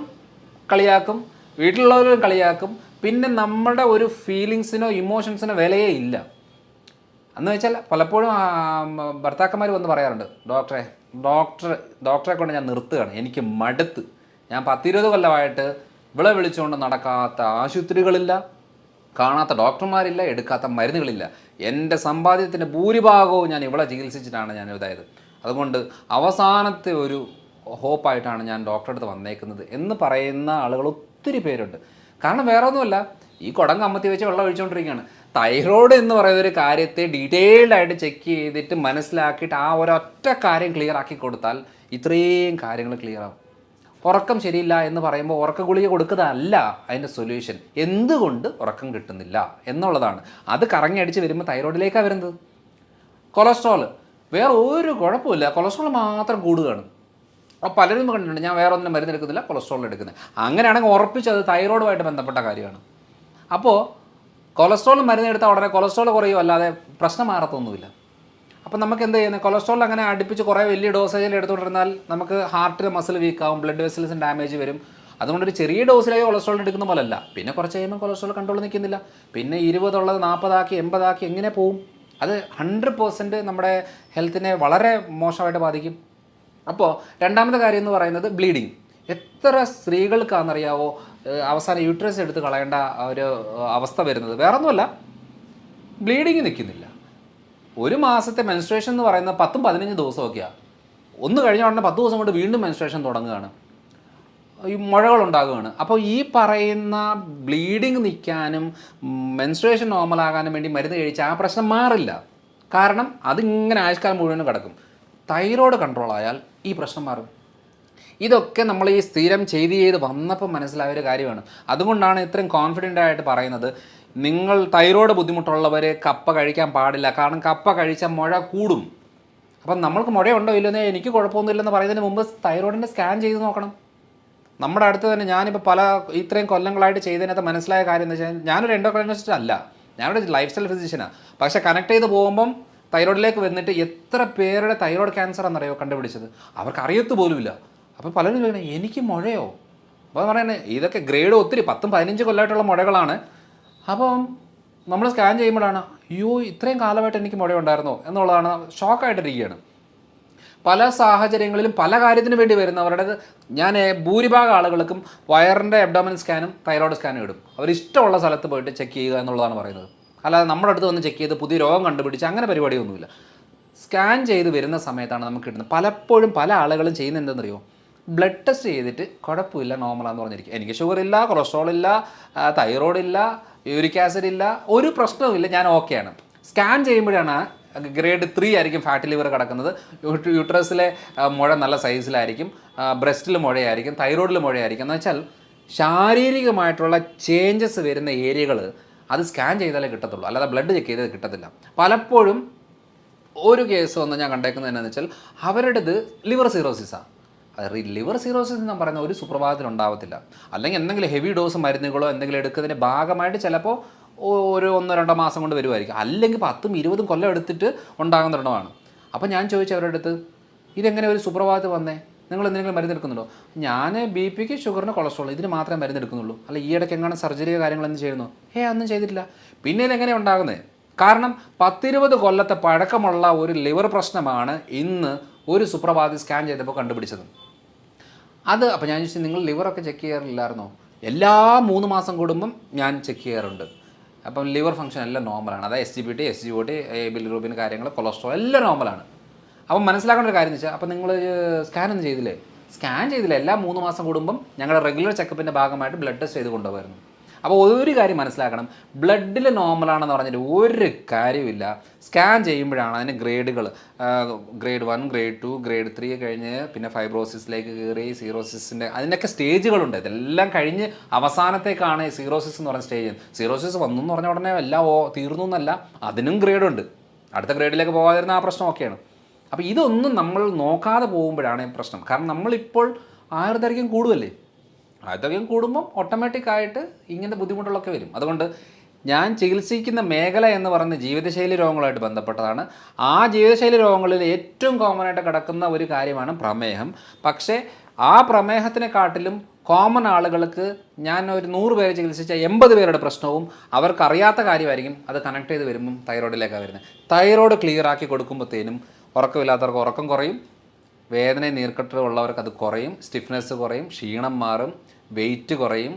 കളിയാക്കും, വീട്ടിലുള്ളവരും കളിയാക്കും, പിന്നെ നമ്മുടെ ഒരു ഫീലിങ്സിനോ ഇമോഷൻസിനോ വിലയേ ഇല്ല. എന്ന് വെച്ചാൽ പലപ്പോഴും ഭർത്താക്കന്മാർ വന്ന് പറയാറുണ്ട്, ഡോക്ടറെ കൊണ്ട് ഞാൻ നിർത്തുകയാണ്, എനിക്ക് മടുത്ത്, ഞാൻ 10-20 കൊല്ലമായിട്ട് ഇവളെ വിളിച്ചുകൊണ്ട് നടക്കാത്ത ആശുപത്രികളില്ല, കാണാത്ത ഡോക്ടർമാരില്ല, എടുക്കാത്ത മരുന്നുകളില്ല, എൻ്റെ സമ്പാദ്യത്തിൻ്റെ ഭൂരിഭാഗവും ഞാൻ ഇവളെ ചികിത്സിച്ചിട്ടാണ് ഞാൻ ഇതായത്, അതുകൊണ്ട് അവസാനത്തെ ഒരു ഹോപ്പായിട്ടാണ് ഞാൻ ഡോക്ടറെ അടുത്ത് വന്നേക്കുന്നത് എന്ന് പറയുന്ന ആളുകൾ ഒത്തിരി പേരുണ്ട്. കാരണം വേറെ ഒന്നുമല്ല, ഈ കുടം കമ്മത്തി വെച്ച് വെള്ളം ഒഴിച്ചുകൊണ്ടിരിക്കുകയാണ്. തൈറോയ്ഡ് എന്ന് പറയുന്ന ഒരു കാര്യത്തെ ഡീറ്റെയിൽഡ് ആയിട്ട് ചെക്ക് ചെയ്തിട്ട് മനസ്സിലാക്കിയിട്ട് ആ ഒരൊറ്റ കാര്യം ക്ലിയർ ആക്കി കൊടുത്താൽ ഇത്രയും കാര്യങ്ങൾ ക്ലിയർ ആവും. ഉറക്കം ശരിയില്ല എന്ന് പറയുമ്പോൾ ഉറക്ക ഗുളിക കൊടുക്കുന്നതല്ല അതിൻ്റെ സൊല്യൂഷൻ, എന്തുകൊണ്ട് ഉറക്കം കിട്ടുന്നില്ല എന്നുള്ളതാണ്. അത് കറങ്ങി അടിച്ച് വരുമ്പോൾ തൈറോയ്ഡിലേക്കാണ് വരുന്നത്. കൊളസ്ട്രോൾ വേറെ ഒരു കുഴപ്പമില്ല, കൊളസ്ട്രോൾ മാത്രം കൂടുകയാണ്. അപ്പോൾ പലരും കണ്ടിട്ടുണ്ട് ഞാൻ വേറെ ഒന്നും മരുന്ന് എടുക്കുന്നില്ല, കൊളസ്ട്രോൾ എടുക്കുന്നത്. അങ്ങനെയാണെങ്കിൽ ഉറപ്പിച്ചത് തൈറോയിഡുമായിട്ട് ബന്ധപ്പെട്ട കാര്യമാണ്. അപ്പോൾ കൊളസ്ട്രോൾ മരുന്ന് എടുത്താൽ ഉടനെ കൊളസ്ട്രോൾ കുറയും, അല്ലാതെ പ്രശ്നം മാറത്തൊന്നുമില്ല. അപ്പം നമുക്ക് എന്ത് ചെയ്യുന്നത്, കൊളസ്ട്രോൾ അങ്ങനെ അടുപ്പിച്ച് കുറേ വലിയ ഡോസേജിൽ എടുത്തുകൊണ്ടിരുന്നാൽ നമുക്ക് ഹാർട്ടിൽ മസിൽ വീക്കാവും, ബ്ലഡ് വെസൽസിന് ഡാമേജ് വരും. അതുകൊണ്ടൊരു ചെറിയ ഡോസിലായി കൊളസ്ട്രോൾ എടുക്കുന്ന പോലല്ല. പിന്നെ കുറച്ച് കഴിയുമ്പോൾ കൊളസ്ട്രോൾ കൺട്രോൾ നിൽക്കുന്നില്ല, പിന്നെ 20 ഉള്ളത് 40 ആക്കി 80 ആക്കി എങ്ങനെ പോവും? അത് 100% നമ്മുടെ ഹെൽത്തിനെ വളരെ മോശമായിട്ട് ബാധിക്കും. അപ്പോൾ രണ്ടാമത്തെ കാര്യം എന്ന് പറയുന്നത് ബ്ലീഡിങ്. എത്ര സ്ത്രീകൾക്കാണെന്നറിയാവോ അവസാനം യൂട്രസ് എടുത്ത് കളയേണ്ട ഒരു അവസ്ഥ വരുന്നത്? വേറൊന്നുമല്ല, ബ്ലീഡിങ് നിൽക്കുന്നില്ല. ഒരു മാസത്തെ മെൻസ്ട്രേഷൻ എന്ന് പറയുന്നത് 10-15 ദിവസമൊക്കെയാണ്. ഒന്ന് കഴിഞ്ഞ ഉടനെ 10 ദിവസം കൊണ്ട് വീണ്ടും മെൻസ്ട്രേഷൻ തുടങ്ങുകയാണ്, ഈ മുഴകളുണ്ടാകുകയാണ്. അപ്പോൾ ഈ പറയുന്ന ബ്ലീഡിങ് നിൽക്കാനും മെൻസ്ട്രേഷൻ നോർമലാകാനും വേണ്ടി മരുന്ന് കഴിച്ചാൽ ആ പ്രശ്നം മാറില്ല. കാരണം അതിങ്ങനെ ആയുഷ്കാലം മുഴുവനും കിടക്കും. തൈറോയ്ഡ് കൺട്രോൾ ആയാൽ ഈ പ്രശ്നം മാറും. ഇതൊക്കെ നമ്മൾ ഈ സ്ഥിരം ചെയ്ത് വന്നപ്പോൾ മനസ്സിലായ ഒരു കാര്യമാണ്. അതുകൊണ്ടാണ് ഇത്രയും കോൺഫിഡൻ്റ് ആയിട്ട് പറയുന്നത്, നിങ്ങൾ തൈറോയ്ഡ് ബുദ്ധിമുട്ടുള്ളവർ കപ്പ കഴിക്കാൻ പാടില്ല, കാരണം കപ്പ കഴിച്ചാൽ മുഴ കൂടും. അപ്പം നമ്മൾക്ക് മുഴയുണ്ടോ ഇല്ലെന്നോ എനിക്ക് കുഴപ്പമൊന്നുമില്ലെന്ന് പറയുന്നതിന് മുമ്പ് തൈറോയിഡിൻ്റെ സ്കാൻ ചെയ്ത് നോക്കണം. നമ്മുടെ അടുത്ത് തന്നെ ഞാനിപ്പോൾ ഇത്രയും കൊല്ലങ്ങളായിട്ട് ചെയ്തതിനകത്ത് മനസ്സിലായ കാര്യം എന്ന് വെച്ചാൽ, ഞാനൊരു എൻഡോക്രൈനോളജിസ്റ്റ് അല്ല, ഞാനൊരു ലൈഫ് സ്റ്റൈൽ ഫിസിഷ്യനാണ്. പക്ഷേ കണക്ട് ചെയ്ത് പോകുമ്പം തൈറോയിഡിലേക്ക് വന്നിട്ട് എത്ര പേരുടെ തൈറോയ്ഡ് ക്യാൻസർ എന്നറിയോ കണ്ടുപിടിച്ചത്? അവർക്ക് അറിയത്ത് പോലുമില്ല. അപ്പോൾ പലരും ചോദിക്കണം എനിക്ക് മുഴയോ? അപ്പോൾ പറയുന്നത് ഇതൊക്കെ ഗ്രേഡ് ഒത്തിരി 10-15 കൊല്ലമായിട്ടുള്ള മുഴകളാണ്. അപ്പം നമ്മൾ സ്കാൻ ചെയ്യുമ്പോഴാണ് അയ്യോ ഇത്രയും കാലമായിട്ട് എനിക്ക് മുഴയുണ്ടായിരുന്നോ എന്നുള്ളതാണ്, ഷോക്കായിട്ടിരിക്കുകയാണ്. പല സാഹചര്യങ്ങളിലും പല കാര്യത്തിന് വേണ്ടി വരുന്നവരുടെ ഞാൻ ഭൂരിഭാഗം ആളുകൾക്കും വയറിൻ്റെ അബ്ഡോമിനൽ സ്കാനും തൈറോയ്ഡ് സ്കാനും ഇടും. അവരിഷ്ടമുള്ള സ്ഥലത്ത് പോയിട്ട് ചെക്ക് ചെയ്യുക എന്നുള്ളതാണ് പറയുന്നത്. അല്ലാതെ നമ്മുടെ അടുത്ത് വന്ന് ചെക്ക് ചെയ്ത് പുതിയ രോഗം കണ്ടുപിടിച്ച് അങ്ങനെ പരിപാടിയൊന്നുമില്ല. സ്കാൻ ചെയ്ത് വരുന്ന സമയത്താണ് നമുക്ക് കിട്ടുന്നത്. പലപ്പോഴും പല ആളുകളും ചെയ്യുന്നത് എന്തെന്നറിയോ, ബ്ലഡ് ടെസ്റ്റ് ചെയ്തിട്ട് കുഴപ്പമില്ല നോർമലാന്ന് പറഞ്ഞിരിക്കും, എനിക്ക് ഷുഗർ ഇല്ല, കൊളസ്ട്രോൾ ഇല്ല, തൈറോയ്ഡ് ഇല്ല, യൂറിക് ആസിഡ് ഇല്ല, ഒരു പ്രശ്നവുമില്ല, ഞാൻ ഓക്കെയാണ്. സ്കാൻ ചെയ്യുമ്പോഴാണ് ഗ്രേഡ് 3 ആയിരിക്കും ഫാറ്റി ലിവർ കിടക്കുന്നത്, യൂട്രസിലെ മുഴ നല്ല സൈസിലായിരിക്കും, ബ്രസ്റ്റിൽ മുഴയായിരിക്കും, തൈറോയിഡിൽ മുഴയായിരിക്കും. എന്ന് വെച്ചാൽ ശാരീരികമായിട്ടുള്ള ചേഞ്ചസ് വരുന്ന ഏരിയകൾ അത് സ്കാൻ ചെയ്താലേ കിട്ടത്തുള്ളൂ, അല്ലാതെ ബ്ലഡ് ചെക്ക് ചെയ്താൽ കിട്ടത്തില്ല. പലപ്പോഴും ഒരു കേസ് വന്ന് ഞാൻ കണ്ടേക്കുന്നത് എന്നാന്ന് വെച്ചാൽ അവരുടേത് ലിവർ സിറോസിസാണ്. അത് ലിവർ സിറോസിസ് എന്ന് പറയുന്ന ഒരു സുപ്രഭാതത്തിൽ ഉണ്ടാവത്തില്ല. അല്ലെങ്കിൽ എന്തെങ്കിലും ഹെവി ഡോസ് മരുന്നുകളോ എന്തെങ്കിലും എടുക്കുന്നതിൻ്റെ ഭാഗമായിട്ട് ചിലപ്പോൾ ഒരു 1-2 മാസം കൊണ്ട് വരുമായിരിക്കും. അല്ലെങ്കിൽ 10-20 കൊല്ലം എടുത്തിട്ട് ഉണ്ടാകുന്ന ഒരെണ്ണമാണ്. അപ്പോൾ ഞാൻ ചോദിച്ചു അവരുടെ അടുത്ത്, ഇതെങ്ങനെ ഒരു സുപ്രഭാതത്തിൽ വന്നേ, നിങ്ങൾ എന്തെങ്കിലും മരുന്നെടുക്കുന്നുണ്ടോ? ഞാൻ BP-ക്ക്, ഷുഗറിന്, കൊളസ്ട്രോൾ ഇതിന് മാത്രമേ മരുന്നെടുക്കുന്നുള്ളൂ, അല്ല ഈ ഇടയ്ക്ക് എങ്ങനെ സർജറിയോ കാര്യങ്ങളൊന്നും ചെയ്യുന്നു? ഒന്നും ചെയ്തിട്ടില്ല. പിന്നെ ഇതെങ്ങനെ ഉണ്ടാകുന്നത്? കാരണം 10-20 കൊല്ലത്തെ പഴക്കമുള്ള ഒരു ലിവർ പ്രശ്നമാണ് ഇന്ന് ഒരു സുപ്രഭാതത്തിൽ സ്കാൻ ചെയ്തപ്പോൾ കണ്ടുപിടിച്ചത്. അപ്പോൾ ഞാൻ ചോദിച്ചു, നിങ്ങൾ ലിവറൊക്കെ ചെക്ക് ചെയ്യാറില്ലായിരുന്നോ? എല്ലാ 3 മാസം കൂടുമ്പം ഞാൻ ചെക്ക് ചെയ്യാറുണ്ട്. അപ്പം ലിവർ ഫംഗ്ഷൻ എല്ലാം നോർമലാണ്. അതായത് SGPT, SGOT, ബിലിറൂബിൻ കാര്യങ്ങൾ, കൊളസ്ട്രോൾ എല്ലാം നോർമലാണ്. അപ്പം മനസ്സിലാക്കേണ്ട ഒരു കാര്യം എന്ന് വെച്ചാൽ, അപ്പം നിങ്ങൾ സ്കാനൊന്നും ചെയ്തില്ലേ? സ്കാൻ ചെയ്തില്ല. എല്ലാ 3 മാസം കൂടുമ്പം ഞങ്ങളുടെ റെഗുലർ ചെക്കപ്പിൻ്റെ ഭാഗമായിട്ട് ബ്ലഡ് ടെസ്റ്റ് ചെയ്ത് കൊണ്ടുപോകുമായിരുന്നു. അപ്പോൾ ഒരു കാര്യം മനസ്സിലാക്കണം, ബ്ലഡിൽ നോർമലാണെന്ന് പറഞ്ഞിട്ട് ഒരു കാര്യമില്ല. സ്കാൻ ചെയ്യുമ്പോഴാണ് അതിന് ഗ്രേഡുകൾ, ഗ്രേഡ് 1, ഗ്രേഡ് 2, ഗ്രേഡ് 3 കഴിഞ്ഞ് പിന്നെ ഫൈബ്രോസിസിലേക്ക് കയറി, സീറോസിസിൻ്റെ അതിൻ്റെയൊക്കെ സ്റ്റേജുകളുണ്ട്. ഇതെല്ലാം കഴിഞ്ഞ് അവസാനത്തേക്കാണ് സീറോസിസ് എന്ന് പറഞ്ഞ സ്റ്റേജ്. സീറോസിസ് വന്നു എന്ന് പറഞ്ഞ ഉടനെ എല്ലാം തീർന്നു എന്നല്ല, അതിനും ഗ്രേഡുണ്ട്. അടുത്ത ഗ്രേഡിലേക്ക് പോകാതിരുന്ന ആ പ്രശ്നം ഒക്കെയാണ്. അപ്പോൾ ഇതൊന്നും നമ്മൾ നോക്കാതെ പോകുമ്പോഴാണ് പ്രശ്നം. കാരണം നമ്മളിപ്പോൾ ആയുർദൈർഘ്യം കൂടുമല്ലേ, ആയുർദൈർഘ്യം കൂടുമ്പം ഓട്ടോമാറ്റിക്കായിട്ട് ഇങ്ങനത്തെ ബുദ്ധിമുട്ടുകളൊക്കെ വരും. അതുകൊണ്ട് ഞാൻ ചികിത്സിക്കുന്ന മേഖല എന്ന് പറയുന്നത് ജീവിതശൈലി രോഗങ്ങളുമായിട്ട് ബന്ധപ്പെട്ടതാണ്. ആ ജീവിതശൈലി രോഗങ്ങളിൽ ഏറ്റവും കോമൺ ആയിട്ട് കിടക്കുന്ന ഒരു കാര്യമാണ് പ്രമേഹം. പക്ഷേ ആ പ്രമേഹത്തിനെക്കാട്ടിലും കോമൺ ആളുകൾക്ക് ഞാൻ ഒരു 100 പേരെ ചികിത്സിച്ച 80 പേരുടെ പ്രശ്നവും അവർക്കറിയാത്ത കാര്യമായിരിക്കും. അത് കണക്ട് ചെയ്ത് വരുമ്പം തൈറോയിഡിലേക്കാണ് വരുന്നത്. തൈറോയ്ഡ് ക്ലിയർ ആക്കി കൊടുക്കുമ്പോഴത്തേനും ഉറക്കമില്ലാത്തവർക്ക് ഉറക്കം കുറയും, വേദന നീർക്കെട്ട് ഉള്ളവർക്ക് അത് കുറയും, സ്റ്റിഫ്നെസ് കുറയും, ക്ഷീണം മാറും, വെയിറ്റ് കുറയും,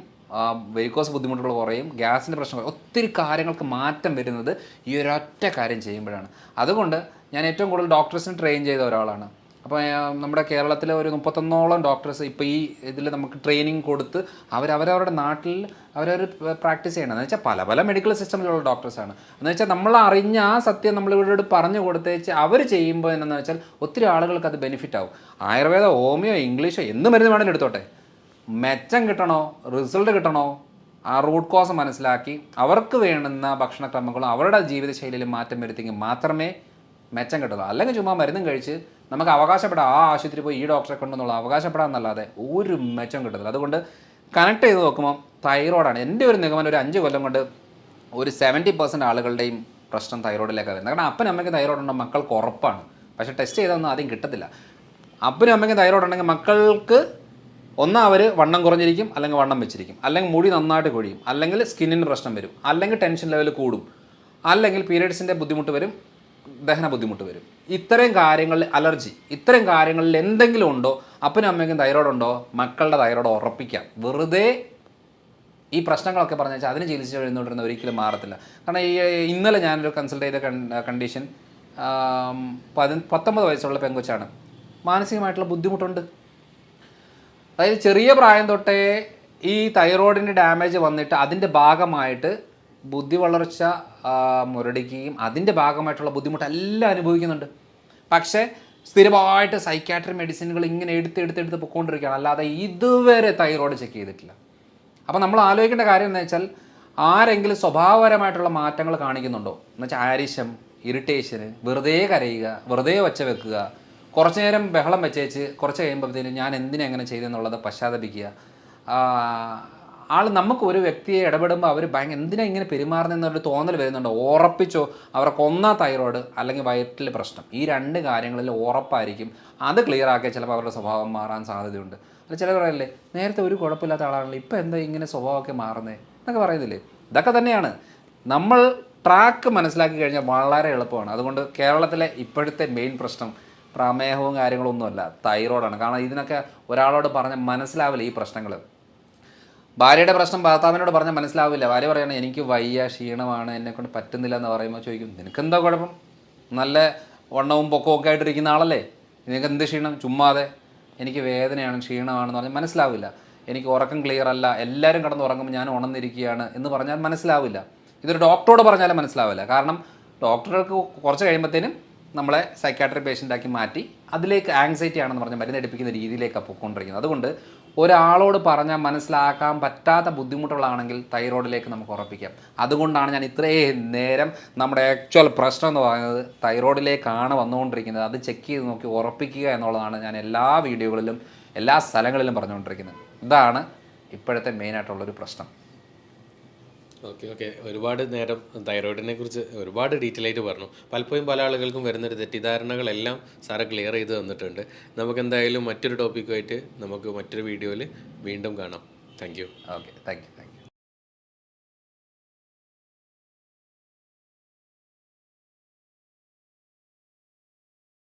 വെരിക്കോസ് ബുദ്ധിമുട്ടുകൾ കുറയും, ഗ്യാസിൻ്റെ പ്രശ്നം കുറയും. ഒത്തിരി കാര്യങ്ങൾക്ക് മാറ്റം വരുന്നത് ഈ ഒരൊറ്റ കാര്യം ചെയ്യുമ്പോഴാണ്. അതുകൊണ്ട് ഞാൻ ഏറ്റവും കൂടുതൽ ഡോക്ടേഴ്സിന് ട്രെയിൻ ചെയ്ത ഒരാളാണ്. അപ്പോൾ നമ്മുടെ കേരളത്തിലെ ഒരു 31ഓളം ഡോക്ടേഴ്സ് ഇപ്പോൾ ഈ ഇതിൽ നമുക്ക് ട്രെയിനിങ് കൊടുത്ത് അവരവരുടെ നാട്ടിൽ അവരവർ പ്രാക്ടീസ് ചെയ്യണം. എന്ന് വെച്ചാൽ പല പല മെഡിക്കൽ സിസ്റ്റമിലുള്ള ഡോക്ടേഴ്സാണ്. എന്ന് വെച്ചാൽ നമ്മൾ അറിഞ്ഞ ആ സത്യം നമ്മളിവരോട് പറഞ്ഞു കൊടുത്തേച്ച് അവർ ചെയ്യുമ്പോൾ എന്താണെന്ന് വെച്ചാൽ ഒത്തിരി ആളുകൾക്ക് അത് ബെനിഫിറ്റ് ആവും. ആയുർവേദ, ഹോമിയോ, ഇംഗ്ലീഷോ എന്ത് മരുന്ന് വേണമെങ്കിലും എടുത്തോട്ടെ, മെച്ചം കിട്ടണോ, റിസൾട്ട് കിട്ടണോ, ആ റൂട്ട് കോസ് മനസ്സിലാക്കി അവർക്ക് വേണ്ടുന്ന ഭക്ഷണക്രമങ്ങളും അവരുടെ ജീവിതശൈലിയിലും മാറ്റം വരുത്തിയെങ്കിൽ മാത്രമേ മെച്ചം കിട്ടുള്ളൂ. അല്ലെങ്കിൽ ചുമ്മാ മരുന്നും കഴിച്ച് നമുക്ക് അവകാശപ്പെടാം ആ ആശുപത്രി പോയി ഈ ഡോക്ടറെ കൊണ്ടെന്നുള്ള അവകാശപ്പെടാമെന്നല്ലാതെ ഒരു മെച്ചം കിട്ടത്തില്ല. അതുകൊണ്ട് കണക്ട് ചെയ്ത് നോക്കുമ്പോൾ തൈറോയിഡാണ്. എൻ്റെ ഒരു നിഗമനം ഒരു 5 കൊല്ലം കൊണ്ട് ഒരു 70% ആളുകളുടെയും പ്രശ്നം തൈറോയിഡിലേക്കാണ് വരുന്നത്. കാരണം അപ്പനും അമ്മയ്ക്ക് തൈറോയിഡ് ഉണ്ടോ മക്കൾക്ക് ഉറപ്പാണ്, പക്ഷേ ടെസ്റ്റ് ചെയ്തൊന്നും ആദ്യം കിട്ടത്തില്ല. അപ്പനും അമ്മയ്ക്കും തൈറോയിഡ് ഉണ്ടെങ്കിൽ മക്കൾക്ക് അവർ വണ്ണം കുറഞ്ഞിരിക്കും, അല്ലെങ്കിൽ വണ്ണം വെച്ചിരിക്കും, അല്ലെങ്കിൽ മുടി നന്നായിട്ട് കൊഴിയും, അല്ലെങ്കിൽ സ്കിന്നിന് പ്രശ്നം വരും, അല്ലെങ്കിൽ ടെൻഷൻ ലെവൽ കൂടും, അല്ലെങ്കിൽ പീരിയഡ്സിൻ്റെ ബുദ്ധിമുട്ട് വരും, ദഹന ബുദ്ധിമുട്ട് വരും. ഇത്രയും കാര്യങ്ങളിൽ അലർജി, ഇത്രയും കാര്യങ്ങളിൽ എന്തെങ്കിലും ഉണ്ടോ അപ്പനും അമ്മയ്ക്കും തൈറോയിഡ് ഉണ്ടോ മക്കളുടെ തൈറോയിഡ് ഉറപ്പിക്കാം. വെറുതെ ഈ പ്രശ്നങ്ങളൊക്കെ പറഞ്ഞു വെച്ചാൽ അതിന് ചികിത്സിച്ച് എഴുന്നോണ്ടിരുന്ന ഒരിക്കലും മാറത്തില്ല. കാരണം ഇന്നലെ ഞാനൊരു കൺസൾട്ട് ചെയ്ത കണ്ടീഷൻ 19 വയസ്സുള്ള പെങ്കൊച്ചാണ്. മാനസികമായിട്ടുള്ള ബുദ്ധിമുട്ടുണ്ട്. അതായത് ചെറിയ പ്രായം തൊട്ടേ ഈ തൈറോയിഡിൻ്റെ ഡാമേജ് വന്നിട്ട് അതിൻ്റെ ഭാഗമായിട്ട് ബുദ്ധി വളർച്ച മുരടിക്കുകയും അതിൻ്റെ ഭാഗമായിട്ടുള്ള ബുദ്ധിമുട്ട് എല്ലാം അനുഭവിക്കുന്നുണ്ട്. പക്ഷേ സ്ഥിരമായിട്ട് സൈക്യാട്രി മെഡിസിനുകൾ ഇങ്ങനെ എടുത്ത് പൊയ്ക്കൊണ്ടിരിക്കുകയാണ്, അല്ലാതെ ഇതുവരെ തൈറോയിഡ് ചെക്ക് ചെയ്തിട്ടില്ല. അപ്പോൾ നമ്മൾ ആലോചിക്കേണ്ട കാര്യം എന്ന് വെച്ചാൽ ആരെങ്കിലും സ്വഭാവപരമായിട്ടുള്ള മാറ്റങ്ങൾ കാണിക്കുന്നുണ്ടോ എന്ന് വെച്ചാൽ ആരിശം, ഇറിറ്റേഷന്, വെറുതെ കരയുക, വെറുതെ ഒച്ച വെക്കുക, കുറച്ച് നേരം ബഹളം വെച്ചേച്ച് കുറച്ച് കഴിയുമ്പോഴത്തേനും ഞാൻ എന്തിനാ എങ്ങനെ ചെയ്തെന്നുള്ളത് പശ്ചാത്തപിക്കുക. നമുക്ക് ഒരു വ്യക്തിയെ ഇടപെടുമ്പോൾ അവർ എന്തിനാ ഇങ്ങനെ പെരുമാറുന്നതെന്നൊരു തോന്നൽ വരുന്നുണ്ടോ, ഉറപ്പിച്ചോ അവർക്ക് ഒന്നാ തൈറോയിഡ് അല്ലെങ്കിൽ വയറ്റിൽ പ്രശ്നം, ഈ 2 കാര്യങ്ങളിൽ ഉറപ്പായിരിക്കും. അത് ക്ലിയർ ആക്കിയാൽ ചിലപ്പോൾ അവരുടെ സ്വഭാവം മാറാൻ സാധ്യതയുണ്ട്. അല്ല ചിലർ പറയല്ലേ നേരത്തെ ഒരു കുഴപ്പമില്ലാത്ത ആളാണല്ലോ ഇപ്പം എന്താ ഇങ്ങനെ സ്വഭാവമൊക്കെ മാറുന്നത് എന്നൊക്കെ പറയുന്നില്ലേ. ഇതൊക്കെ തന്നെയാണ്. നമ്മൾ ട്രാക്ക് മനസ്സിലാക്കി കഴിഞ്ഞാൽ വളരെ എളുപ്പമാണ്. അതുകൊണ്ട് കേരളത്തിലെ ഇപ്പോഴത്തെ മെയിൻ പ്രശ്നം പ്രമേഹവും കാര്യങ്ങളൊന്നുമല്ല, തൈറോയിഡാണ്. കാരണം ഇതിനൊക്കെ ഒരാളോട് പറഞ്ഞാൽ മനസ്സിലാവില്ല ഈ പ്രശ്നങ്ങൾ. ഭാര്യയുടെ പ്രശ്നം ഭർത്താവിനോട് പറഞ്ഞാൽ മനസ്സിലാവില്ല. ഭാര്യ പറയണം എനിക്ക് വയ്യ, ക്ഷീണമാണ്, എന്നെക്കൊണ്ട് പറ്റുന്നില്ല എന്ന് പറയുമ്പോൾ ചോദിക്കും നിനക്കെന്താ കുഴപ്പം, നല്ല വണ്ണവും പൊക്കവും ഒക്കെ ആയിട്ടിരിക്കുന്ന ആളല്ലേ, നിനക്ക് എന്ത് ക്ഷീണം, ചുമ്മാതെ എനിക്ക് വേദനയാണ് ക്ഷീണമാണെന്ന് പറഞ്ഞാൽ മനസ്സിലാവില്ല. എനിക്ക് ഉറക്കം ക്ലിയർ അല്ല, എല്ലാവരും കിടന്ന് ഉറങ്ങുമ്പോൾ ഞാൻ ഉണർന്നിരിക്കുകയാണ് എന്ന് പറഞ്ഞാൽ മനസ്സിലാവില്ല. ഇതൊരു ഡോക്ടറോട് പറഞ്ഞാലും മനസ്സിലാവില്ല. കാരണം ഡോക്ടർക്ക് കുറച്ച് കഴിയുമ്പോഴത്തേനും നമ്മളെ സൈക്കാട്രി പേഷ്യൻ്റാക്കി മാറ്റി അതിലേക്ക് ആങ്സൈറ്റി ആണെന്ന് പറഞ്ഞ് മരുന്നെടുപ്പിക്കുന്ന രീതിയിലേക്കാണ് പോയിക്കൊണ്ടിരിക്കുന്നത്. അതുകൊണ്ട് ഒരാളോട് പറഞ്ഞാൽ മനസ്സിലാക്കാൻ പറ്റാത്ത ബുദ്ധിമുട്ടുകളാണെങ്കിൽ തൈറോയിഡിലേക്ക് നമുക്ക് ഉറപ്പിക്കാം. അതുകൊണ്ടാണ് ഞാൻ ഇത്രയും നേരം നമ്മുടെ ആക്ച്വൽ പ്രശ്നം എന്ന് പറയുന്നത് തൈറോയിഡിലേക്കാണ് വന്നുകൊണ്ടിരിക്കുന്നത്. അത് ചെക്ക് ചെയ്ത് നോക്കി ഉറപ്പിക്കുക എന്നുള്ളതാണ് ഞാൻ എല്ലാ വീഡിയോകളിലും എല്ലാ സ്ഥലങ്ങളിലും പറഞ്ഞുകൊണ്ടിരിക്കുന്നത്. ഇതാണ് ഇപ്പോഴത്തെ മെയിനായിട്ടുള്ളൊരു പ്രശ്നം. ഓക്കെ ഒരുപാട് നേരം തൈറോയിഡിനെ കുറിച്ച് ഒരുപാട് ഡീറ്റെയിൽ ആയിട്ട് പറഞ്ഞു. പലപ്പോഴും പല ആളുകൾക്കും വരുന്നൊരു തെറ്റിദ്ധാരണകളെല്ലാം സാറ് ക്ലിയർ ചെയ്ത് തന്നിട്ടുണ്ട്. നമുക്ക് എന്തായാലും മറ്റൊരു ടോപ്പിക്കുമായിട്ട് നമുക്ക് മറ്റൊരു വീഡിയോയിൽ വീണ്ടും കാണാം. Thank you. Okay thank you.